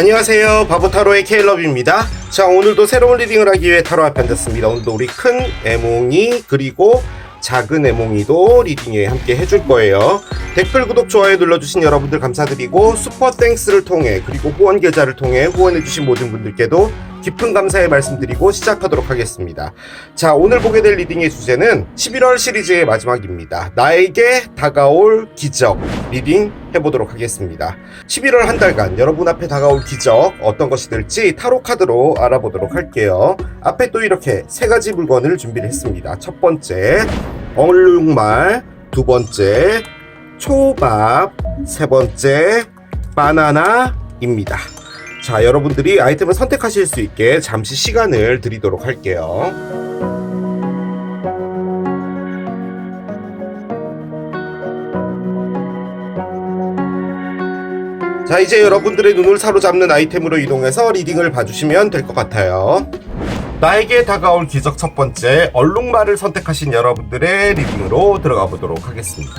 안녕하세요, 바보타로의 케일럽입니다. 자, 오늘도 새로운 리딩을 하기 위해 타로 앞에 앉았습니다. 오늘도 우리 큰 애몽이 그리고 작은 애몽이도 리딩에 함께 해줄 거예요. 댓글, 구독, 좋아요 눌러주신 여러분들 감사드리고 슈퍼 땡스를 통해 그리고 후원 계좌를 통해 후원해주신 모든 분들께도 깊은 감사의 말씀드리고 시작하도록 하겠습니다. 자, 오늘 보게 될 리딩의 주제는 11월 시리즈의 마지막입니다. 나에게 다가올 기적 리딩 해보도록 하겠습니다. 11월 한 달간 여러분 앞에 다가올 기적 어떤 것이 될지 타로 카드로 알아보도록 할게요. 앞에 또 이렇게 세 가지 물건을 준비를 했습니다. 첫 번째 얼룩말, 두 번째 초밥, 세 번째 바나나입니다. 자, 여러분들이 아이템을 선택하실 수 있게 잠시 시간을 드리도록 할게요. 자, 이제 여러분들의 눈을 사로잡는 아이템으로 이동해서 리딩을 봐주시면 될 것 같아요. 나에게 다가올 기적 첫 번째 얼룩말을 선택하신 여러분들의 리딩으로 들어가 보도록 하겠습니다.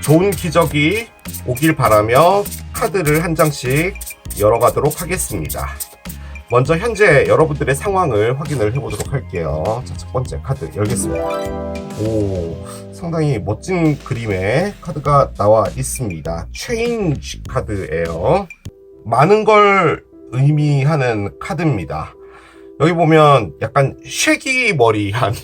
좋은 기적이 오길 바라며 카드를 한 장씩 열어가도록 하겠습니다. 먼저 현재 여러분들의 상황을 확인을 해보도록 할게요. 자, 첫 번째 카드 열겠습니다. 오, 상당히 멋진 그림의 카드가 나와 있습니다. 체인지 카드예요. 많은 걸 의미하는 카드입니다. 여기 보면 약간 쉐기머리한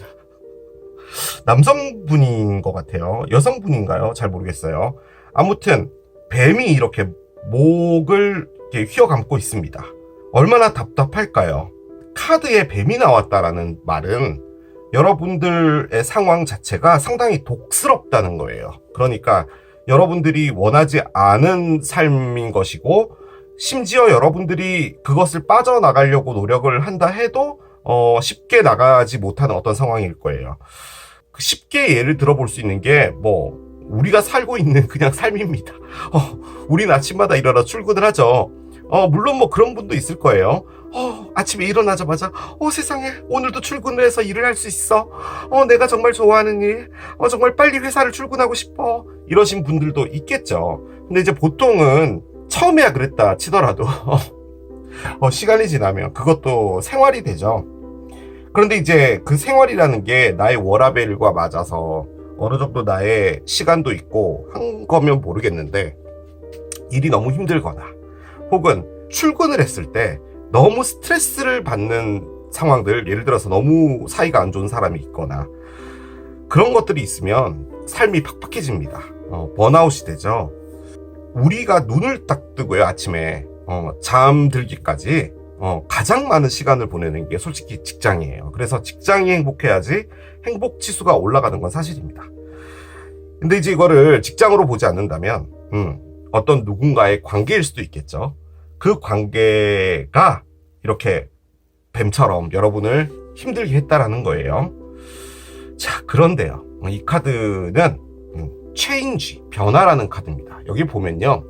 남성분인 것 같아요. 여성분인가요? 잘 모르겠어요. 아무튼 뱀이 이렇게 목을 이렇게 휘어감고 있습니다. 얼마나 답답할까요? 카드에 뱀이 나왔다라는 말은 여러분들의 상황 자체가 상당히 독스럽다는 거예요. 그러니까 여러분들이 원하지 않은 삶인 것이고, 심지어 여러분들이 그것을 빠져나가려고 노력을 한다 해도 쉽게 나가지 못하는 어떤 상황일 거예요. 쉽게 예를 들어볼 수 있는 게 우리가 살고 있는 그냥 삶입니다. 우린 아침마다 일어나 출근을 하죠. 물론 그런 분도 있을 거예요. 아침에 일어나자마자 세상에 오늘도 출근을 해서 일을 할 수 있어. 내가 정말 좋아하는 일. 정말 빨리 회사를 출근하고 싶어. 이러신 분들도 있겠죠. 근데 이제 보통은 처음에야 그랬다 치더라도 시간이 지나면 그것도 생활이 되죠. 그런데 이제 그 생활이라는 게 나의 워라밸과 맞아서 어느 정도 나의 시간도 있고 한 거면 모르겠는데, 일이 너무 힘들거나 혹은 출근을 했을 때 너무 스트레스를 받는 상황들, 예를 들어서 너무 사이가 안 좋은 사람이 있거나 그런 것들이 있으면 삶이 팍팍해집니다. 번아웃이 되죠. 우리가 눈을 딱 뜨고요, 아침에 잠들기까지 가장 많은 시간을 보내는 게 솔직히 직장이에요. 그래서 직장이 행복해야지 행복 지수가 올라가는 건 사실입니다. 근데 이제 이거를 직장으로 보지 않는다면 어떤 누군가의 관계일 수도 있겠죠. 그 관계가 이렇게 뱀처럼 여러분을 힘들게 했다라는 거예요. 자, 그런데요, 이 카드는 체인지, 변화라는 카드입니다. 여기 보면요,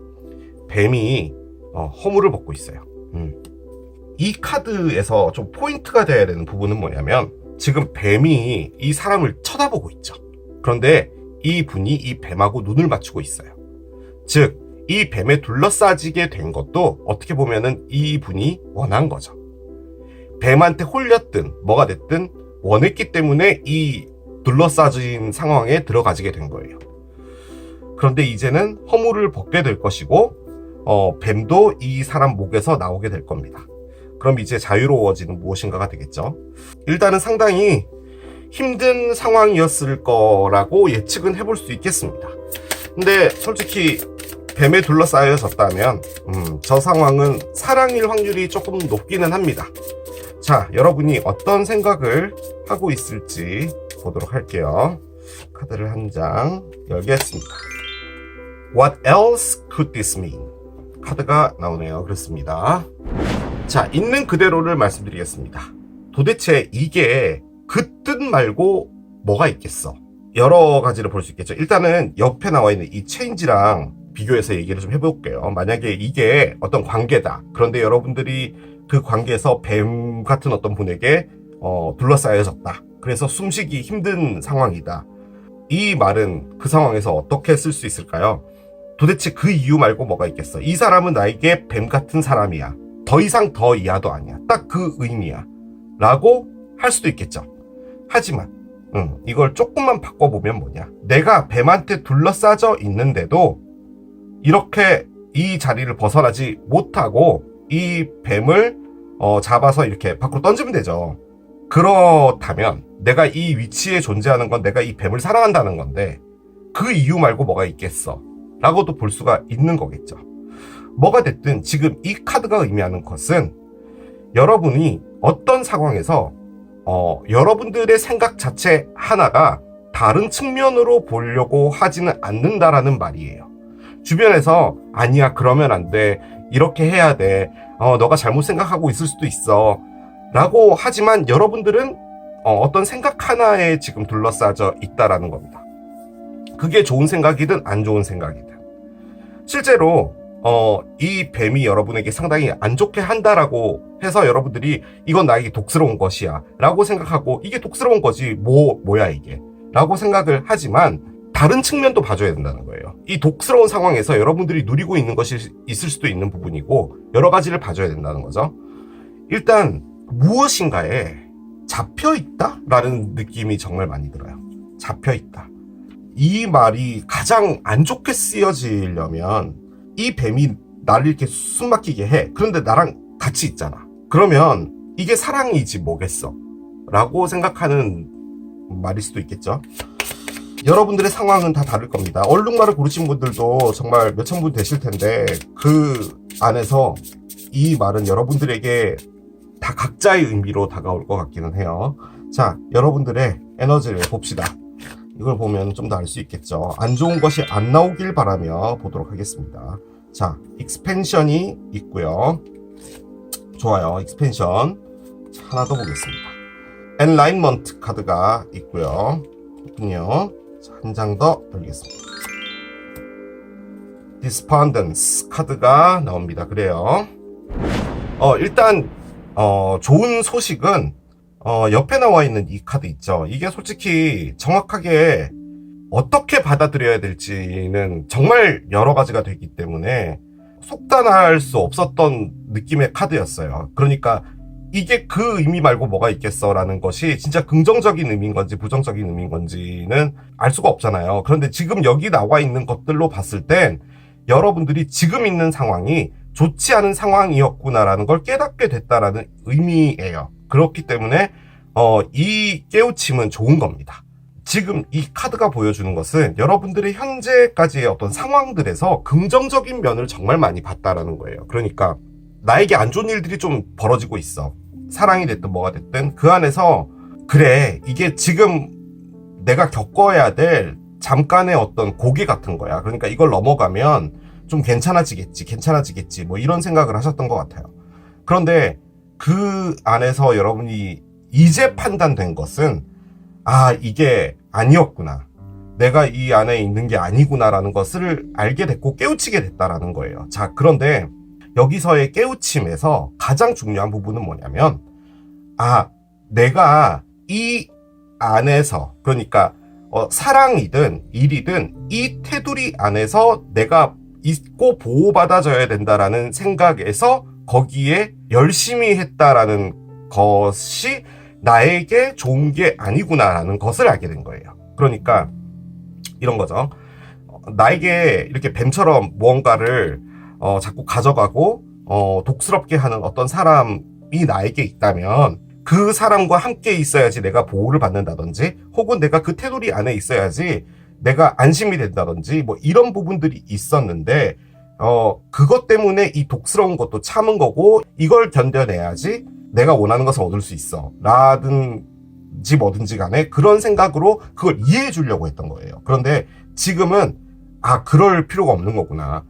뱀이 허물을 벗고 있어요. 이 카드에서 좀 포인트가 돼야 되는 부분은 뭐냐면, 지금 뱀이 이 사람을 쳐다보고 있죠. 그런데 이 분이 이 뱀하고 눈을 맞추고 있어요. 즉, 이 뱀에 둘러싸지게 된 것도 어떻게 보면은 이 분이 원한 거죠. 뱀한테 홀렸든 뭐가 됐든 원했기 때문에 이 둘러싸진 상황에 들어가지게 된 거예요. 그런데 이제는 허물을 벗게 될 것이고, 뱀도 이 사람 목에서 나오게 될 겁니다. 그럼 이제 자유로워지는 무엇인가가 되겠죠. 일단은 상당히 힘든 상황이었을 거라고 예측은 해볼 수 있겠습니다. 근데 솔직히 뱀에 둘러싸여졌다면 저 상황은 사랑일 확률이 조금 높기는 합니다. 자, 여러분이 어떤 생각을 하고 있을지 보도록 할게요. 카드를 한 장 열겠습니다. What else could this mean? 카드가 나오네요. 그렇습니다. 자, 있는 그대로를 말씀드리겠습니다. 도대체 이게 그 뜻 말고 뭐가 있겠어? 여러 가지를 볼 수 있겠죠. 일단은 옆에 나와 있는 이 체인지랑 비교해서 얘기를 좀 해볼게요. 만약에 이게 어떤 관계다. 그런데 여러분들이 그 관계에서 뱀 같은 어떤 분에게 둘러싸여졌다. 그래서 숨쉬기 힘든 상황이다. 이 말은 그 상황에서 어떻게 쓸 수 있을까요? 도대체 그 이유 말고 뭐가 있겠어? 이 사람은 나에게 뱀 같은 사람이야. 더 이상 더 이하도 아니야. 딱 그 의미야. 라고 할 수도 있겠죠. 하지만 이걸 조금만 바꿔보면 뭐냐. 내가 뱀한테 둘러싸져 있는데도 이렇게 이 자리를 벗어나지 못하고 이 뱀을 잡아서 이렇게 밖으로 던지면 되죠. 그렇다면 내가 이 위치에 존재하는 건 내가 이 뱀을 사랑한다는 건데 그 이유 말고 뭐가 있겠어? 라고도 볼 수가 있는 거겠죠. 뭐가 됐든 지금 이 카드가 의미하는 것은 여러분이 어떤 상황에서 여러분들의 생각 자체 하나가 다른 측면으로 보려고 하지는 않는다라는 말이에요. 주변에서 아니야 그러면 안 돼, 이렇게 해야 돼, 너가 잘못 생각하고 있을 수도 있어 라고 하지만 여러분들은 어떤 생각 하나에 지금 둘러싸져 있다라는 겁니다. 그게 좋은 생각이든 안 좋은 생각이든. 실제로 이 뱀이 여러분에게 상당히 안 좋게 한다라고 해서 여러분들이 이건 나에게 독스러운 것이야 라고 생각하고 이게 독스러운 거지 뭐야 이게 라고 생각을 하지만 다른 측면도 봐줘야 된다는 거예요. 이 독스러운 상황에서 여러분들이 누리고 있는 것이 있을 수도 있는 부분이고 여러 가지를 봐줘야 된다는 거죠. 일단 무엇인가에 잡혀있다? 라는 느낌이 정말 많이 들어요. 잡혀있다. 이 말이 가장 안 좋게 쓰여지려면 이 뱀이 나를 이렇게 숨막히게 해. 그런데 나랑 같이 있잖아. 그러면 이게 사랑이지 뭐겠어? 라고 생각하는 말일 수도 있겠죠. 여러분들의 상황은 다 다를 겁니다. 얼룩말을 고르신 분들도 정말 몇천 분 되실 텐데 그 안에서 이 말은 여러분들에게 다 각자의 의미로 다가올 것 같기는 해요. 자, 여러분들의 에너지를 봅시다. 이걸 보면 좀 더 알 수 있겠죠. 안 좋은 것이 안 나오길 바라며 보도록 하겠습니다. 자, 익스펜션이 있고요. 좋아요. 익스펜션. 자, 하나 더 보겠습니다. 엔라인먼트 카드가 있고요. 그렇군요. 한 장 더 돌리겠습니다. 디스펀던스 카드가 나옵니다. 그래요. 일단 좋은 소식은 옆에 나와 있는 이 카드 있죠. 이게 솔직히 정확하게 어떻게 받아들여야 될지는 정말 여러 가지가 되기 때문에 속단할 수 없었던 느낌의 카드였어요. 그러니까 이게 그 의미 말고 뭐가 있겠어 라는 것이 진짜 긍정적인 의미인 건지 부정적인 의미인 건지는 알 수가 없잖아요. 그런데 지금 여기 나와 있는 것들로 봤을 땐 여러분들이 지금 있는 상황이 좋지 않은 상황이었구나라는 걸 깨닫게 됐다라는 의미예요. 그렇기 때문에 이 깨우침은 좋은 겁니다. 지금 이 카드가 보여주는 것은 여러분들의 현재까지의 어떤 상황들에서 긍정적인 면을 정말 많이 봤다라는 거예요. 그러니까 나에게 안 좋은 일들이 좀 벌어지고 있어. 사랑이 됐든 뭐가 됐든 그 안에서 그래 이게 지금 내가 겪어야 될 잠깐의 어떤 고개 같은 거야. 그러니까 이걸 넘어가면 좀 괜찮아지겠지 뭐 이런 생각을 하셨던 것 같아요. 그런데 그 안에서 여러분이 이제 판단된 것은 이게 아니었구나, 내가 이 안에 있는 게 아니구나라는 것을 알게 됐고 깨우치게 됐다라는 거예요. 자, 그런데 여기서의 깨우침에서 가장 중요한 부분은 뭐냐면 내가 이 안에서, 그러니까 사랑이든 일이든 이 테두리 안에서 내가 있고 보호받아줘야 된다라는 생각에서 거기에 열심히 했다라는 것이 나에게 좋은 게 아니구나라는 것을 알게 된 거예요. 그러니까 이런 거죠. 나에게 이렇게 뱀처럼 무언가를 자꾸 가져가고 독스럽게 하는 어떤 사람이 나에게 있다면 그 사람과 함께 있어야지 내가 보호를 받는다든지 혹은 내가 그 테두리 안에 있어야지 내가 안심이 된다든지 뭐 이런 부분들이 있었는데 그것 때문에 이 독스러운 것도 참은 거고 이걸 견뎌내야지 내가 원하는 것을 얻을 수 있어 라든지 뭐든지 간에 그런 생각으로 그걸 이해해 주려고 했던 거예요. 그런데 지금은 그럴 필요가 없는 거구나,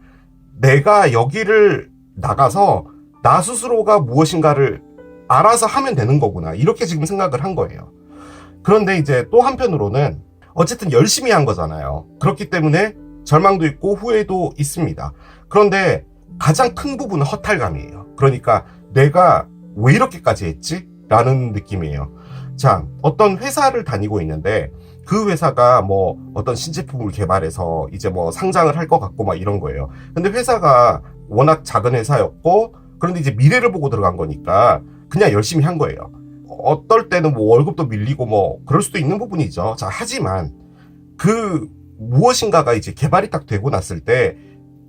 내가 여기를 나가서 나 스스로가 무엇인가를 알아서 하면 되는 거구나, 이렇게 지금 생각을 한 거예요. 그런데 이제 또 한편으로는 어쨌든 열심히 한 거잖아요. 그렇기 때문에 절망도 있고 후회도 있습니다. 그런데 가장 큰 부분은 허탈감이에요. 그러니까 내가 왜 이렇게까지 했지? 라는 느낌이에요. 자, 어떤 회사를 다니고 있는데 그 회사가 뭐 어떤 신제품을 개발해서 이제 뭐 상장을 할 것 같고 막 이런 거예요. 근데 회사가 워낙 작은 회사였고 그런데 이제 미래를 보고 들어간 거니까 그냥 열심히 한 거예요. 어떨 때는 뭐 월급도 밀리고 뭐 그럴 수도 있는 부분이죠. 자, 하지만 그 무엇인가가 이제 개발이 딱 되고 났을 때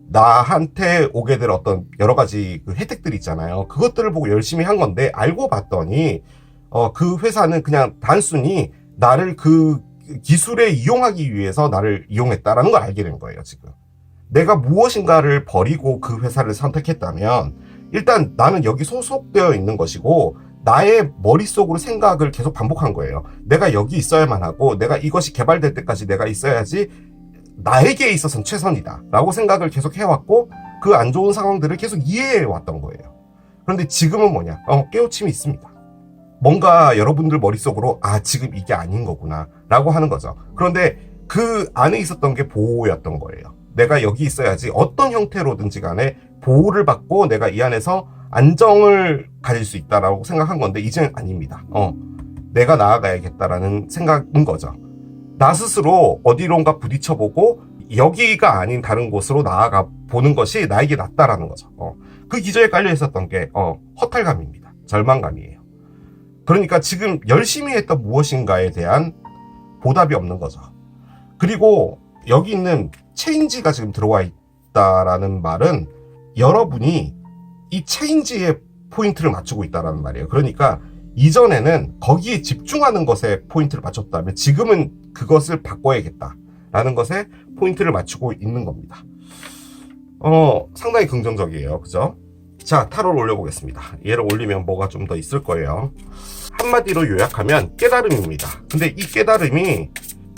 나한테 오게 될 어떤 여러 가지 그 혜택들이 있잖아요. 그것들을 보고 열심히 한 건데 알고 봤더니 그 회사는 그냥 단순히 나를 그 기술에 이용하기 위해서 나를 이용했다라는 걸 알게 된 거예요, 지금. 내가 무엇인가를 버리고 그 회사를 선택했다면 일단 나는 여기 소속되어 있는 것이고 나의 머릿속으로 생각을 계속 반복한 거예요. 내가 여기 있어야만 하고 내가 이것이 개발될 때까지 내가 있어야지 나에게 있어서는 최선이다 라고 생각을 계속 해왔고 그 안 좋은 상황들을 계속 이해해 왔던 거예요. 그런데 지금은 뭐냐? 깨우침이 있습니다. 뭔가 여러분들 머릿속으로 지금 이게 아닌 거구나 라고 하는 거죠. 그런데 그 안에 있었던 게 보호였던 거예요. 내가 여기 있어야지 어떤 형태로든지 간에 보호를 받고 내가 이 안에서 안정을 가질 수 있다라고 생각한 건데 이제는 아닙니다. 내가 나아가야겠다라는 생각인 거죠. 나 스스로 어디론가 부딪혀보고 여기가 아닌 다른 곳으로 나아가 보는 것이 나에게 낫다라는 거죠. 그 기저에 깔려 있었던 게 허탈감입니다. 절망감이에요. 그러니까 지금 열심히 했던 무엇인가에 대한 보답이 없는 거죠. 그리고 여기 있는 체인지가 지금 들어와 있다라는 말은 여러분이 이 체인지에 포인트를 맞추고 있다라는 말이에요. 그러니까 이전에는 거기에 집중하는 것에 포인트를 맞췄다면 지금은 그것을 바꿔야겠다라는 것에 포인트를 맞추고 있는 겁니다. 상당히 긍정적이에요. 그죠? 자, 타로를 올려보겠습니다. 얘를 올리면 뭐가 좀 더 있을 거예요. 한마디로 요약하면 깨달음입니다. 근데 이 깨달음이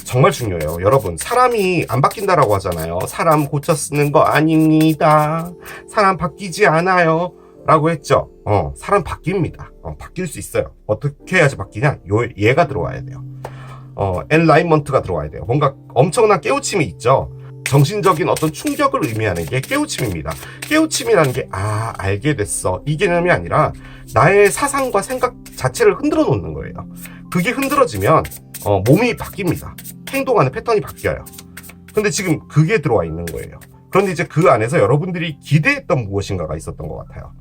정말 중요해요. 여러분, 사람이 안 바뀐다라고 하잖아요. 사람 고쳐 쓰는 거 아닙니다. 사람 바뀌지 않아요. 라고 했죠. 사람 바뀝니다. 바뀔 수 있어요. 어떻게 해야지 바뀌냐? 얘가 들어와야 돼요. 엔라이먼트가 들어와야 돼요. 뭔가 엄청난 깨우침이 있죠. 정신적인 어떤 충격을 의미하는 게 깨우침입니다. 깨우침이라는 게 알게 됐어 이 개념이 아니라 나의 사상과 생각 자체를 흔들어 놓는 거예요. 그게 흔들어지면 몸이 바뀝니다. 행동하는 패턴이 바뀌어요. 근데 지금 그게 들어와 있는 거예요. 그런데 이제 그 안에서 여러분들이 기대했던 무엇인가가 있었던 것 같아요.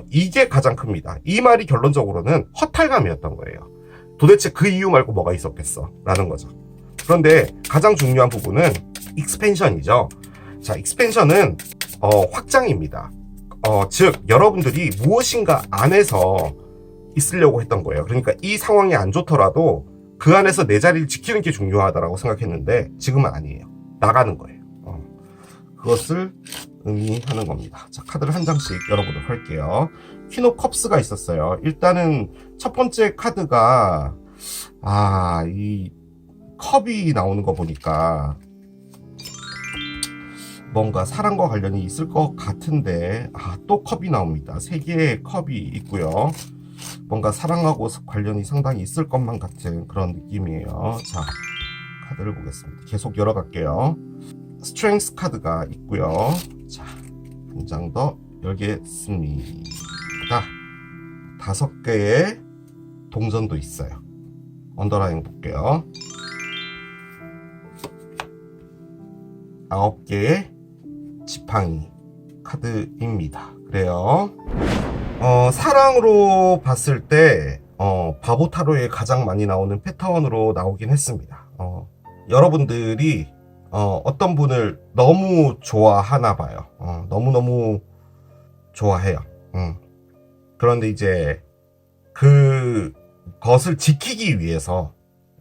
이게 가장 큽니다. 이 말이 결론적으로는 허탈감이었던 거예요. 도대체 그 이유 말고 뭐가 있었겠어 라는 거죠. 그런데 가장 중요한 부분은 익스펜션이죠. 자, 익스펜션은 확장입니다. 즉 여러분들이 무엇인가 안에서 있으려고 했던 거예요. 그러니까 이 상황이 안 좋더라도 그 안에서 내 자리를 지키는 게 중요하다고 생각했는데 지금은 아니에요. 나가는 거예요. 그것을 의미하는 겁니다. 자, 카드를 한 장씩 열어보도록 할게요. 퀸 오브 컵스가 있었어요. 일단은 첫 번째 카드가 이 컵이 나오는 거 보니까 뭔가 사랑과 관련이 있을 것 같은데 또 컵이 나옵니다. 3개의 컵이 있고요. 뭔가 사랑하고 관련이 상당히 있을 것만 같은 그런 느낌이에요. 자, 카드를 보겠습니다. 계속 열어갈게요. 스트렝스 카드가 있고요. 자, 한 장 더 열겠습니다. 5개의 동전도 있어요. 언더라인 볼게요. 9개의 지팡이 카드입니다. 그래요. 사랑으로 봤을 때 바보 타로에 가장 많이 나오는 패턴으로 나오긴 했습니다. 여러분들이 어떤 분을 너무 좋아하나 봐요. 너무너무 좋아해요. 그런데 이제 그것을 지키기 위해서,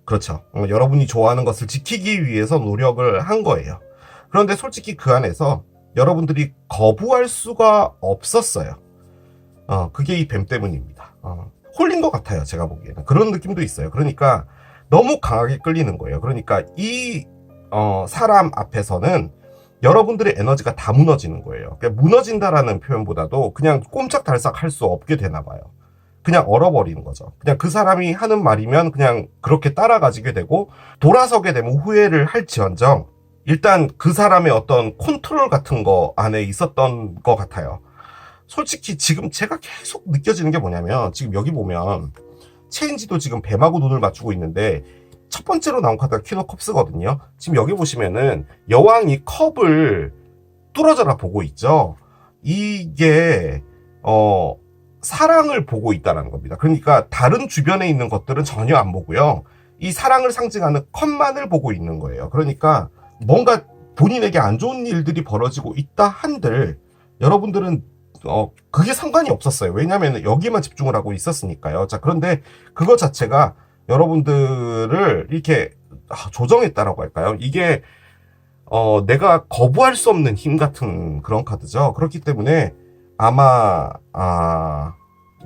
그렇죠. 여러분이 좋아하는 것을 지키기 위해서 노력을 한 거예요. 그런데 솔직히 그 안에서 여러분들이 거부할 수가 없었어요. 그게 이 뱀 때문입니다. 홀린 것 같아요. 제가 보기에는. 그런 느낌도 있어요. 그러니까 너무 강하게 끌리는 거예요. 그러니까 이 사람 앞에서는 여러분들의 에너지가 다 무너지는 거예요. 그러니까 무너진다라는 표현보다도 그냥 꼼짝달싹 할 수 없게 되나 봐요. 그냥 얼어버리는 거죠. 그냥 그 사람이 하는 말이면 그냥 그렇게 따라가지게 되고 돌아서게 되면 후회를 할지언정 일단 그 사람의 어떤 컨트롤 같은 거 안에 있었던 것 같아요. 솔직히 지금 제가 계속 느껴지는 게 뭐냐면 지금 여기 보면 체인지도 지금 뱀하고 눈을 맞추고 있는데 첫 번째로 나온 카드가 퀸 오브 컵스거든요. 지금 여기 보시면은 여왕이 컵을 뚫어져라 보고 있죠. 이게 사랑을 보고 있다는 겁니다. 그러니까 다른 주변에 있는 것들은 전혀 안 보고요. 이 사랑을 상징하는 컵만을 보고 있는 거예요. 그러니까 뭔가 본인에게 안 좋은 일들이 벌어지고 있다 한들 여러분들은 그게 상관이 없었어요. 왜냐하면 여기만 집중을 하고 있었으니까요. 자, 그런데 그거 자체가 여러분들을 이렇게 조정했다라고 할까요? 이게 내가 거부할 수 없는 힘 같은 그런 카드죠. 그렇기 때문에 아마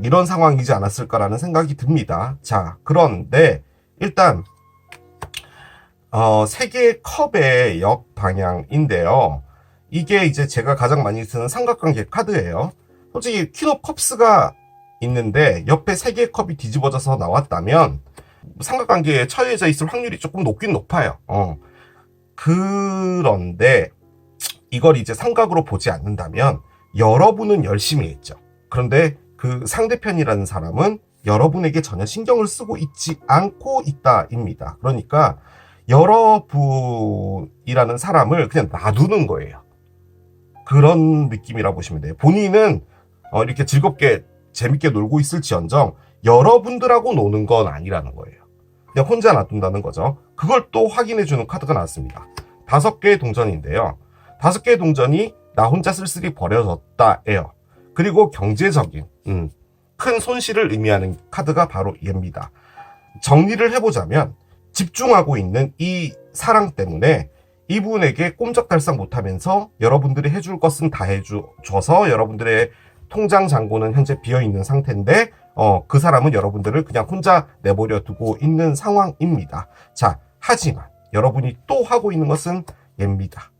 이런 상황이지 않았을까라는 생각이 듭니다. 자, 그런데 일단 세 개의 컵의 역방향인데요. 이게 이제 제가 가장 많이 쓰는 삼각관계 카드예요. 솔직히 퀸 오브 컵스가 있는데 옆에 세 개의 컵이 뒤집어져서 나왔다면 삼각관계에 처해져 있을 확률이 조금 높긴 높아요. 그런데 이걸 이제 삼각으로 보지 않는다면 여러분은 열심히 했죠. 그런데 그 상대편이라는 사람은 여러분에게 전혀 신경을 쓰고 있지 않고 있다입니다. 그러니까 여러분이라는 사람을 그냥 놔두는 거예요. 그런 느낌이라 보시면 돼요. 본인은 이렇게 즐겁게 재밌게 놀고 있을지언정 여러분들하고 노는 건 아니라는 거예요. 그냥 혼자 놔둔다는 거죠. 그걸 또 확인해주는 카드가 나왔습니다. 5개의 동전인데요. 5개의 동전이 나 혼자 쓸쓸히 버려졌다예요. 그리고 경제적인 큰 손실을 의미하는 카드가 바로 얘입니다. 정리를 해보자면 집중하고 있는 이 사랑 때문에 이분에게 꼼짝달싹 못하면서 여러분들이 해줄 것은 다 해줘서 여러분들의 통장 잔고는 현재 비어있는 상태인데 그 사람은 여러분들을 그냥 혼자 내버려 두고 있는 상황입니다. 자, 하지만 여러분이 또 하고 있는 것은 얘입니다.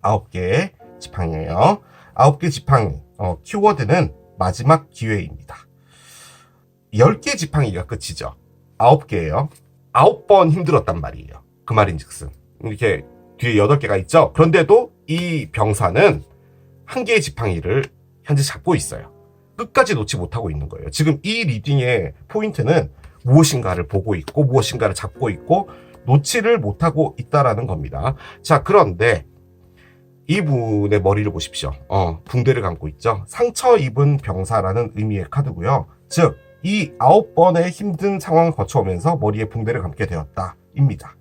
9개의 지팡이에요. 9개 지팡이 키워드는 마지막 기회입니다. 10개 지팡이가 끝이죠. 9개예요. 9번 힘들었단 말이에요. 그 말인즉슨 이렇게 뒤에 8개가 있죠. 그런데도 이 병사는 1개의 지팡이를 현재 잡고 있어요. 끝까지 놓지 못하고 있는 거예요. 지금 이 리딩의 포인트는 무엇인가를 보고 있고 무엇인가를 잡고 있고 놓지를 못하고 있다라는 겁니다. 자, 그런데 이분의 머리를 보십시오. 붕대를 감고 있죠. 상처 입은 병사라는 의미의 카드고요. 즉, 이 9번의 힘든 상황을 거쳐오면서 머리에 붕대를 감게 되었다입니다.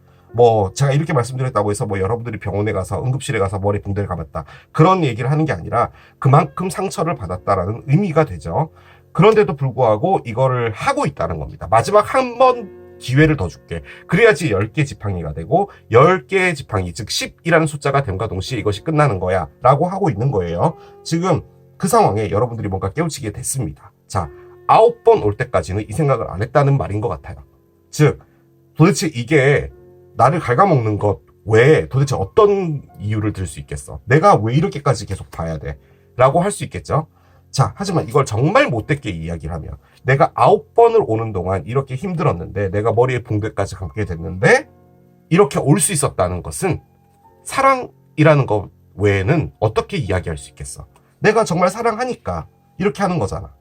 제가 이렇게 말씀드렸다고 해서 여러분들이 병원에 가서 응급실에 가서 머리에 붕대를 감았다, 그런 얘기를 하는 게 아니라 그만큼 상처를 받았다라는 의미가 되죠. 그런데도 불구하고 이거를 하고 있다는 겁니다. 마지막 한 번 기회를 더 줄게. 그래야지 10개 지팡이가 되고 10개의 지팡이, 즉 10이라는 숫자가 됨과 동시에 이것이 끝나는 거야 라고 하고 있는 거예요. 지금 그 상황에 여러분들이 뭔가 깨우치게 됐습니다. 자, 9번 올 때까지는 이 생각을 안 했다는 말인 것 같아요. 즉, 도대체 이게 나를 갉아먹는 것 외에 도대체 어떤 이유를 들 수 있겠어? 내가 왜 이렇게까지 계속 봐야 돼? 라고 할 수 있겠죠? 자, 하지만 이걸 정말 못되게 이야기를 하면 내가 9번을 오는 동안 이렇게 힘들었는데 내가 머리에 붕대까지 감게 됐는데 이렇게 올 수 있었다는 것은 사랑이라는 것 외에는 어떻게 이야기할 수 있겠어? 내가 정말 사랑하니까 이렇게 하는 거잖아.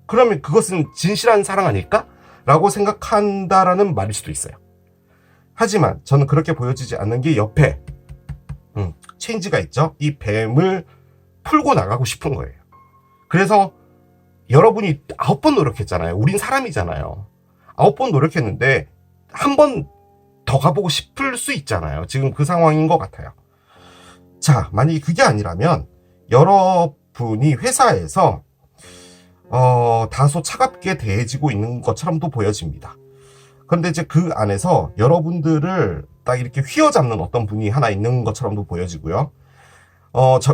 그러면 그것은 진실한 사랑 아닐까? 라고 생각한다라는 말일 수도 있어요. 하지만 저는 그렇게 보여지지 않는 게 옆에 체인지가 있죠. 이 뱀을 풀고 나가고 싶은 거예요. 그래서 여러분이 9번 노력했잖아요. 우린 사람이잖아요. 9번 노력했는데 한 번 더 가보고 싶을 수 있잖아요. 지금 그 상황인 것 같아요. 자, 만약에 그게 아니라면 여러분이 회사에서 다소 차갑게 대해지고 있는 것처럼도 보여집니다. 그런데 이제 그 안에서 여러분들을 딱 이렇게 휘어잡는 어떤 분이 하나 있는 것처럼도 보여지고요.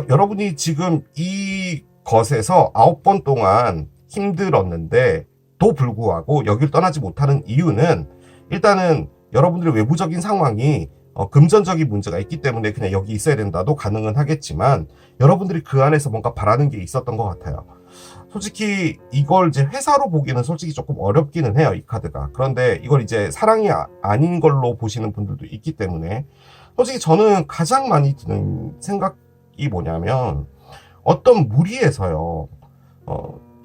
여러분이 지금 이 것에서 9번 동안 힘들었는데 도 불구하고 여기를 떠나지 못하는 이유는 일단은 여러분들의 외부적인 상황이 금전적인 문제가 있기 때문에 그냥 여기 있어야 된다도 가능은 하겠지만 여러분들이 그 안에서 뭔가 바라는 게 있었던 것 같아요. 솔직히 이걸 이제 회사로 보기는 솔직히 조금 어렵기는 해요, 이 카드가. 그런데 이걸 이제 사랑이 아닌 걸로 보시는 분들도 있기 때문에 솔직히 저는 가장 많이 드는 생각이 뭐냐면 어떤 무리에서요,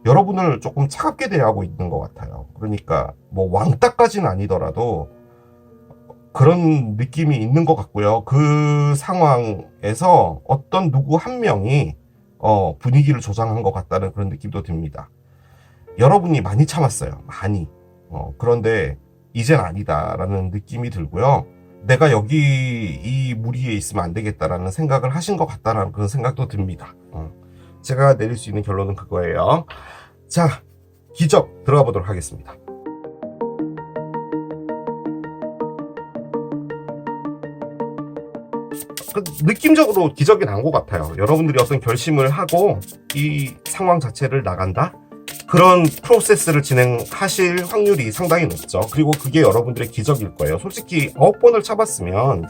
여러분을 조금 차갑게 대하고 있는 것 같아요. 그러니까 왕따까지는 아니더라도 그런 느낌이 있는 것 같고요. 그 상황에서 어떤 누구 한 명이 분위기를 조장한 것 같다는 그런 느낌도 듭니다. 여러분이 많이 참았어요. 많이. 그런데 이젠 아니다라는 느낌이 들고요. 내가 여기 이 무리에 있으면 안 되겠다라는 생각을 하신 것 같다라는 그런 생각도 듭니다. 제가 내릴 수 있는 결론은 그거예요. 자, 기적 들어가 보도록 하겠습니다. 느낌적으로 기적이 난 것 같아요. 여러분들이 어떤 결심을 하고 이 상황 자체를 나간다? 그런 프로세스를 진행하실 확률이 상당히 높죠. 그리고 그게 여러분들의 기적일 거예요. 솔직히 9번을 쳐봤으면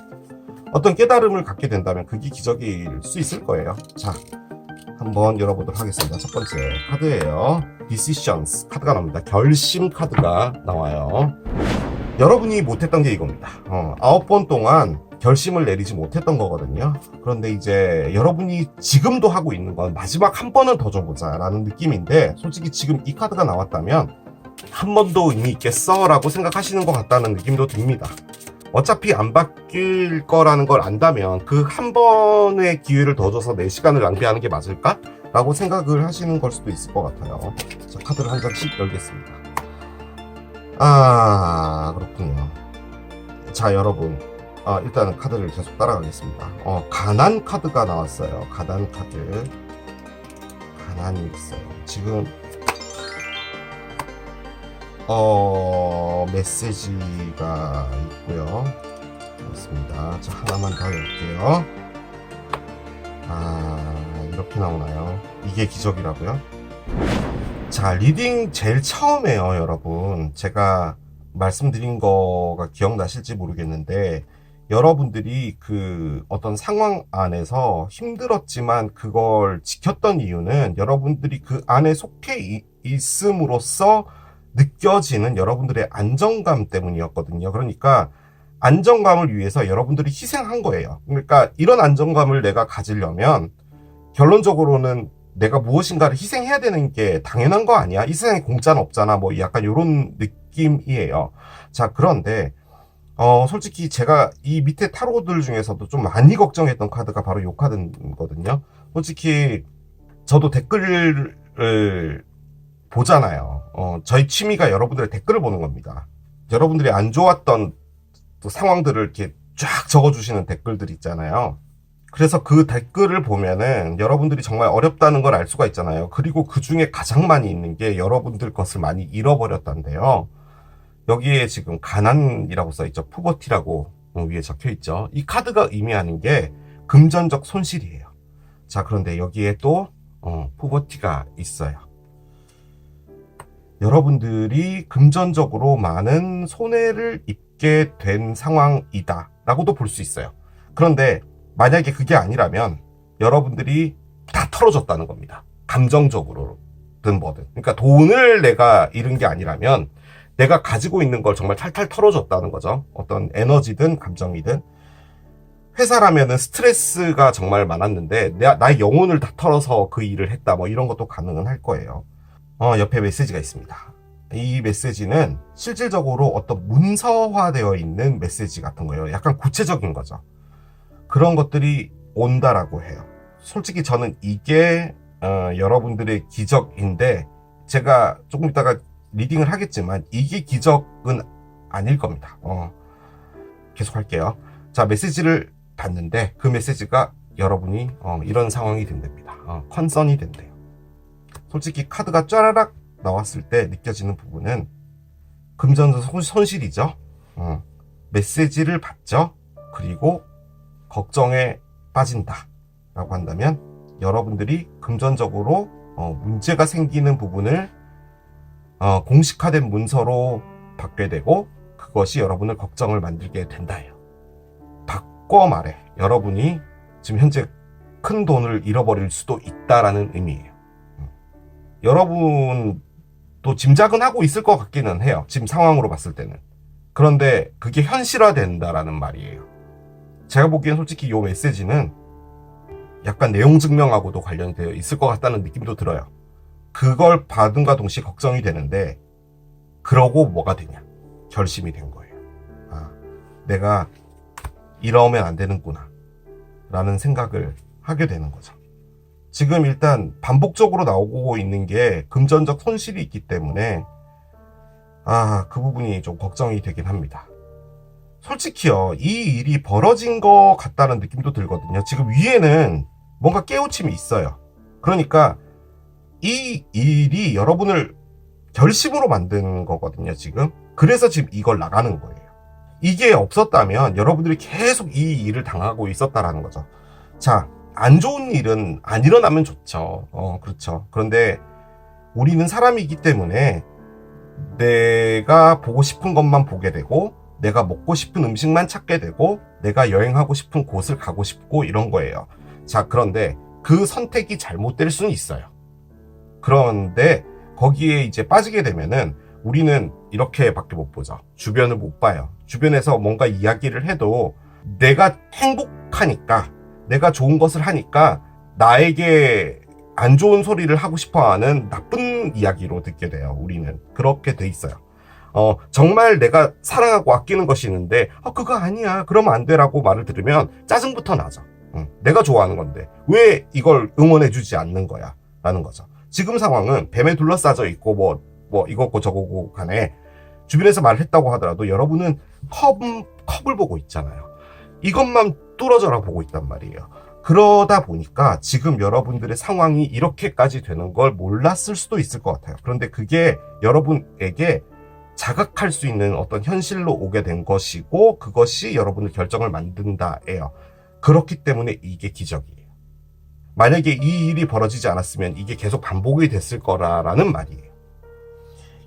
어떤 깨달음을 갖게 된다면 그게 기적일 수 있을 거예요. 자, 한번 열어보도록 하겠습니다. 첫 번째 카드예요. Decisions 카드가 나옵니다. 결심 카드가 나와요. 여러분이 못했던 게 이겁니다. 9번 동안 결심을 내리지 못했던 거거든요. 그런데 이제 여러분이 지금도 하고 있는 건 마지막 한 번은 더 줘보자 라는 느낌인데, 솔직히 지금 이 카드가 나왔다면 한 번도 의미 있겠어 라고 생각하시는 것 같다는 느낌도 듭니다. 어차피 안 바뀔 거라는 걸 안다면 그 한 번의 기회를 더 줘서 내 시간을 낭비하는 게 맞을까? 라고 생각을 하시는 걸 수도 있을 것 같아요. 자, 카드를 한 장씩 열겠습니다. 그렇군요. 자, 여러분, 일단은 카드를 계속 따라가겠습니다. 가난 카드가 나왔어요. 가난 카드. 가난이 있어요. 지금 메시지가 있고요. 그렇습니다. 자, 하나만 더 열게요. 이렇게 나오나요? 이게 기적이라고요? 자, 리딩 제일 처음에요, 여러분. 제가 말씀드린 거가 기억나실지 모르겠는데, 여러분들이 그 어떤 상황 안에서 힘들었지만 그걸 지켰던 이유는 여러분들이 그 안에 속해 있음으로써 느껴지는 여러분들의 안정감 때문이었거든요. 그러니까 안정감을 위해서 여러분들이 희생한 거예요. 그러니까 이런 안정감을 내가 가지려면 결론적으로는 내가 무엇인가를 희생해야 되는 게 당연한 거 아니야? 이 세상에 공짜는 없잖아. 뭐 약간 이런 느낌이에요. 자, 그런데 솔직히 제가 이 밑에 타로들 중에서도 좀 많이 걱정했던 카드가 바로 이 카드거든요. 솔직히 저도 댓글을 보잖아요. 저희 취미가 여러분들의 댓글을 보는 겁니다. 여러분들이 안 좋았던 또 상황들을 이렇게 쫙 적어주시는 댓글들 있잖아요. 그래서 그 댓글을 보면은 여러분들이 정말 어렵다는 걸 알 수가 있잖아요. 그리고 그 중에 가장 많이 있는 게 여러분들 것을 많이 잃어버렸다는데요. 여기에 지금 가난이라고 써있죠. 푸버티라고 위에 적혀있죠. 이 카드가 의미하는 게 금전적 손실이에요. 자, 그런데 여기에 또 푸버티가 있어요. 여러분들이 금전적으로 많은 손해를 입게 된 상황이다 라고도 볼 수 있어요. 그런데 만약에 그게 아니라면 여러분들이 다 털어졌다는 겁니다. 감정적으로든 뭐든. 그러니까 돈을 내가 잃은 게 아니라면 내가 가지고 있는 걸 정말 탈탈 털어줬다는 거죠. 어떤 에너지든 감정이든. 회사라면은 스트레스가 정말 많았는데 나의 영혼을 다 털어서 그 일을 했다, 뭐 이런 것도 가능은 할 거예요. 옆에 메시지가 있습니다. 이 메시지는 실질적으로 어떤 문서화되어 있는 메시지 같은 거예요. 약간 구체적인 거죠. 그런 것들이 온다라고 해요. 솔직히 저는 이게 여러분들의 기적인데, 제가 조금 이따가 리딩을 하겠지만 이게 기적은 아닐 겁니다. 계속 할게요. 자, 메시지를 봤는데 그 메시지가 여러분이 이런 상황이 된답니다. 컨선이 된대요. 솔직히 카드가 쫘라락 나왔을 때 느껴지는 부분은 금전적 손실이죠. 메시지를 받죠. 그리고 걱정에 빠진다 라고 한다면 여러분들이 금전적으로 문제가 생기는 부분을 공식화된 문서로 받게 되고, 그것이 여러분을 걱정을 만들게 된다예요. 바꿔 말해 여러분이 지금 현재 큰 돈을 잃어버릴 수도 있다라는 의미예요. 여러분도 짐작은 하고 있을 것 같기는 해요. 지금 상황으로 봤을 때는. 그런데 그게 현실화된다라는 말이에요. 제가 보기엔 솔직히 이 메시지는 약간 내용 증명하고도 관련이 되어 있을 것 같다는 느낌도 들어요. 그걸 받은과 동시에 걱정이 되는데, 그러고 뭐가 되냐? 결심이 된 거예요. 내가 이러면 안 되는구나 라는 생각을 하게 되는 거죠. 지금 일단 반복적으로 나오고 있는 게 금전적 손실이 있기 때문에 그 부분이 좀 걱정이 되긴 합니다. 솔직히요, 이 일이 벌어진 것 같다는 느낌도 들거든요. 지금 위에는 뭔가 깨우침이 있어요. 그러니까 이 일이 여러분을 결심으로 만든 거거든요, 지금. 그래서 지금 이걸 나가는 거예요. 이게 없었다면 여러분들이 계속 이 일을 당하고 있었다라는 거죠. 자, 안 좋은 일은 안 일어나면 좋죠. 그렇죠. 그런데 우리는 사람이기 때문에 내가 보고 싶은 것만 보게 되고, 내가 먹고 싶은 음식만 찾게 되고, 내가 여행하고 싶은 곳을 가고 싶고 이런 거예요. 자, 그런데 그 선택이 잘못될 수는 있어요. 그런데 거기에 이제 빠지게 되면은 우리는 이렇게밖에 못 보죠. 주변을 못 봐요. 주변에서 뭔가 이야기를 해도 내가 행복하니까, 내가 좋은 것을 하니까 나에게 안 좋은 소리를 하고 싶어 하는 나쁜 이야기로 듣게 돼요. 우리는 그렇게 돼 있어요. 정말 내가 사랑하고 아끼는 것이 있는데 그거 아니야, 그러면 안 돼라고 말을 들으면 짜증부터 나죠. 내가 좋아하는 건데 왜 이걸 응원해 주지 않는 거야 라는 거죠. 지금 상황은 뱀에 둘러싸여 있고 뭐 이거고 저거고 간에 주변에서 말을 했다고 하더라도 여러분은 컵을 보고 있잖아요. 이것만 뚫어져라 보고 있단 말이에요. 그러다 보니까 지금 여러분들의 상황이 이렇게까지 되는 걸 몰랐을 수도 있을 것 같아요. 그런데 그게 여러분에게 자각할 수 있는 어떤 현실로 오게 된 것이고, 그것이 여러분의 결정을 만든다예요. 그렇기 때문에 이게 기적이에요. 만약에 이 일이 벌어지지 않았으면 이게 계속 반복이 됐을 거라는 말이에요.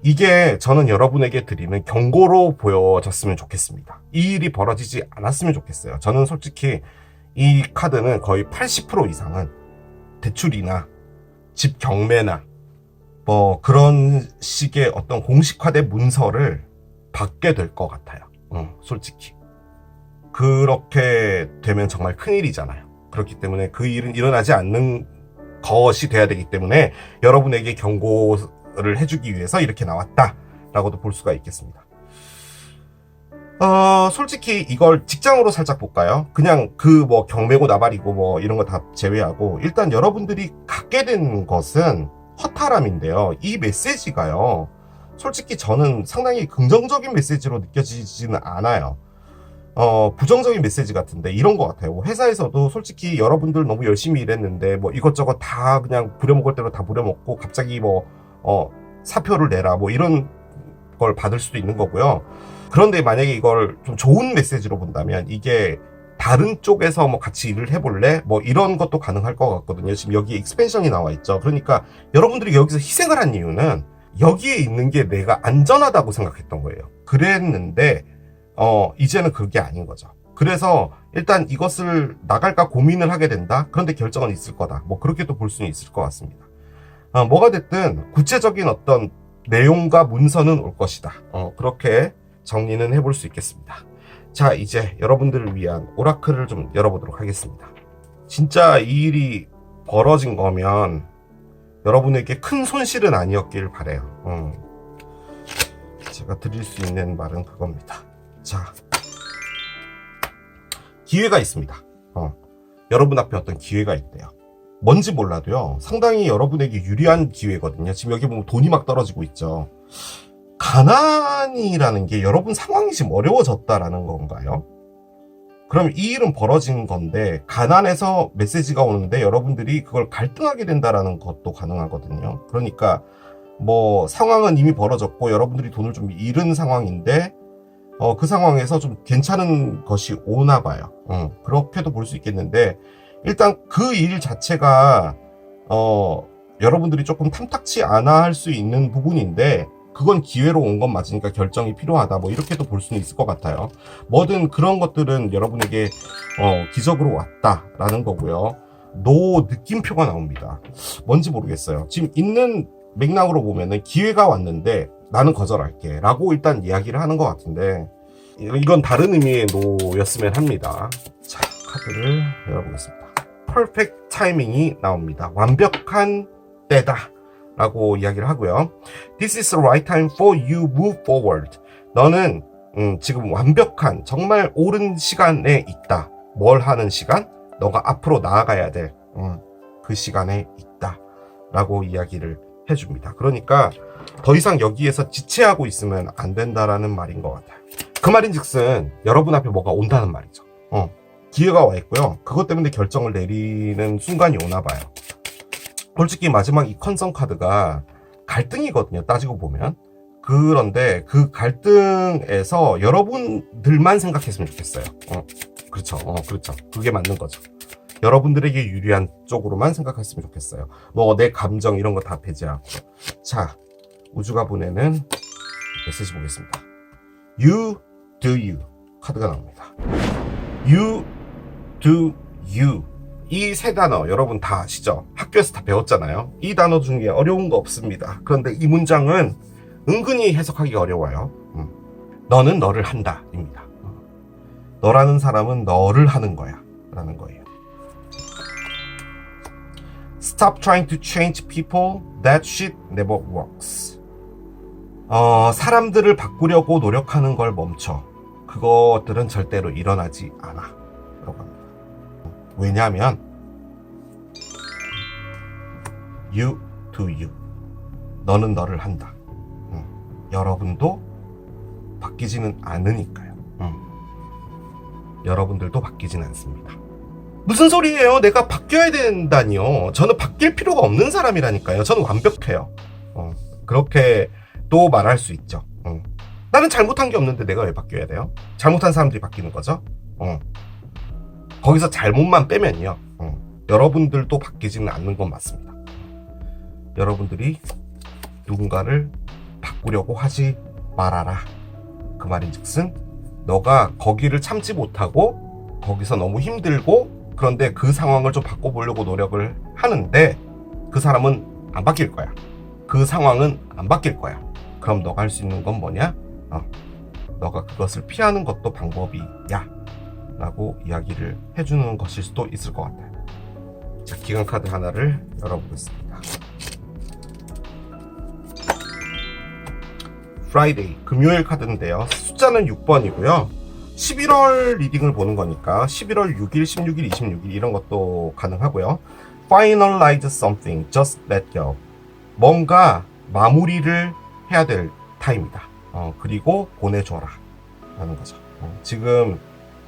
이게 저는 여러분에게 드리는 경고로 보여졌으면 좋겠습니다. 이 일이 벌어지지 않았으면 좋겠어요. 저는 솔직히 이 카드는 거의 80% 이상은 대출이나 집 경매나 뭐 그런 식의 어떤 공식화된 문서를 받게 될 것 같아요. 솔직히. 그렇게 되면 정말 큰일이잖아요. 그렇기 때문에 그 일은 일어나지 않는 것이 돼야 되기 때문에 여러분에게 경고를 해주기 위해서 이렇게 나왔다라고도 볼 수가 있겠습니다. 솔직히 이걸 직장으로 살짝 볼까요? 그냥 뭐 경매고 나발이고 뭐 이런 거 다 제외하고 일단 여러분들이 갖게 된 것은 허탈함인데요. 이 메시지가요, 솔직히 저는 상당히 긍정적인 메시지로 느껴지지는 않아요. 부정적인 메시지 같은데 이런 것 같아요. 회사에서도 솔직히 여러분들 너무 열심히 일했는데 뭐 이것저것 다 그냥 부려먹을 대로 다 부려먹고 갑자기 사표를 내라 뭐 이런 걸 받을 수도 있는 거고요. 그런데 만약에 이걸 좀 좋은 메시지로 본다면 이게 다른 쪽에서 뭐 같이 일을 해볼래? 뭐 이런 것도 가능할 것 같거든요. 지금 여기 익스펜션이 나와 있죠. 그러니까 여러분들이 여기서 희생을 한 이유는 여기에 있는 게 내가 안전하다고 생각했던 거예요. 그랬는데 이제는 그게 아닌 거죠. 그래서 일단 이것을 나갈까 고민을 하게 된다. 그런데 결정은 있을 거다. 뭐 그렇게도 볼 수는 있을 것 같습니다. 뭐가 됐든 구체적인 어떤 내용과 문서는 올 것이다. 그렇게 정리는 해볼 수 있겠습니다. 자, 이제 여러분들을 위한 오라클을 좀 열어보도록 하겠습니다. 진짜 이 일이 벌어진 거면 여러분에게 큰 손실은 아니었길 바라요. 제가 드릴 수 있는 말은 그겁니다. 자, 기회가 있습니다. 여러분 앞에 어떤 기회가 있대요. 뭔지 몰라도요, 상당히 여러분에게 유리한 기회거든요. 지금 여기 보면 돈이 막 떨어지고 있죠. 가난이라는 게 여러분 상황이 지금 어려워졌다라는 건가요? 그럼 이 일은 벌어진 건데 가난해서 메시지가 오는데 여러분들이 그걸 갈등하게 된다라는 것도 가능하거든요. 그러니까 뭐 상황은 이미 벌어졌고 여러분들이 돈을 좀 잃은 상황인데 그 상황에서 좀 괜찮은 것이 오나 봐요. 그렇게도 볼 수 있겠는데 일단 그 일 자체가 여러분들이 조금 탐탁치 않아 할 수 있는 부분인데 그건 기회로 온 건 맞으니까 결정이 필요하다. 뭐 이렇게도 볼 수는 있을 것 같아요. 뭐든 그런 것들은 여러분에게 기적으로 왔다라는 거고요. 노 느낌표가 나옵니다. 뭔지 모르겠어요. 지금 있는 맥락으로 보면은 기회가 왔는데 나는 거절할게 라고 일단 이야기를 하는 것 같은데 이건 다른 의미의 노였으면 합니다. 자, 카드를 열어보겠습니다. 퍼펙트 타이밍이 나옵니다. 완벽한 때다 라고 이야기를 하고요. This is the right time for you move forward. 너는 지금 완벽한 정말 옳은 시간에 있다. 뭘 하는 시간? 너가 앞으로 나아가야 될 그 시간에 있다 라고 이야기를 해줍니다. 그러니까 더 이상 여기에서 지체하고 있으면 안 된다라는 말인 것 같아요. 그 말인즉슨 여러분 앞에 뭐가 온다는 말이죠. 기회가 와 있고요. 그것 때문에 결정을 내리는 순간이 오나 봐요. 솔직히 마지막 이 컨선 카드가 갈등이거든요. 따지고 보면. 그런데 그 갈등에서 여러분들만 생각했으면 좋겠어요. 그렇죠. 그렇죠. 그게 맞는 거죠. 여러분들에게 유리한 쪽으로만 생각했으면 좋겠어요. 뭐 내 감정 이런 거 다 배제하고. 자, 우주가 보내는 메시지 보겠습니다. You do you 카드가 나옵니다. You do you 이 세 단어 여러분 다 아시죠? 학교에서 다 배웠잖아요. 이 단어 중에 어려운 거 없습니다. 그런데 이 문장은 은근히 해석하기 어려워요. 너는 너를 한다 입니다. 너라는 사람은 너를 하는 거야 라는 거예요. Stop trying to change people. That shit never works. 사람들을 바꾸려고 노력하는 걸 멈춰. 그것들은 절대로 일어나지 않아 라고 합니다. 왜냐하면 You do you. 너는 너를 한다. 여러분도 바뀌지는 않으니까요. 여러분들도 바뀌진 않습니다. 무슨 소리예요? 내가 바뀌어야 된다니요. 저는 바뀔 필요가 없는 사람이라니까요. 저는 완벽해요. 그렇게 또 말할 수 있죠. 나는 잘못한 게 없는데 내가 왜 바뀌어야 돼요? 잘못한 사람들이 바뀌는 거죠. 거기서 잘못만 빼면요. 여러분들도 바뀌지는 않는 건 맞습니다. 여러분들이 누군가를 바꾸려고 하지 말아라. 그 말인즉슨 너가 거기를 참지 못하고 거기서 너무 힘들고 그런데 그 상황을 좀 바꿔보려고 노력을 하는데 그 사람은 안 바뀔 거야. 그 상황은 안 바뀔 거야. 그럼 너가 할 수 있는 건 뭐냐? 너가 그것을 피하는 것도 방법이야 라고 이야기를 해주는 것일 수도 있을 것 같아요. 자, 기간 카드 하나를 열어보겠습니다. 프라이데이, 금요일 카드인데요. 숫자는 6번이고요. 11월 리딩을 보는 거니까 11월 6일, 16일, 26일 이런 것도 가능하고요. Finalize something, just let go. 뭔가 마무리를 해야 될 타임이다. 그리고 보내줘라 라는 거죠. 지금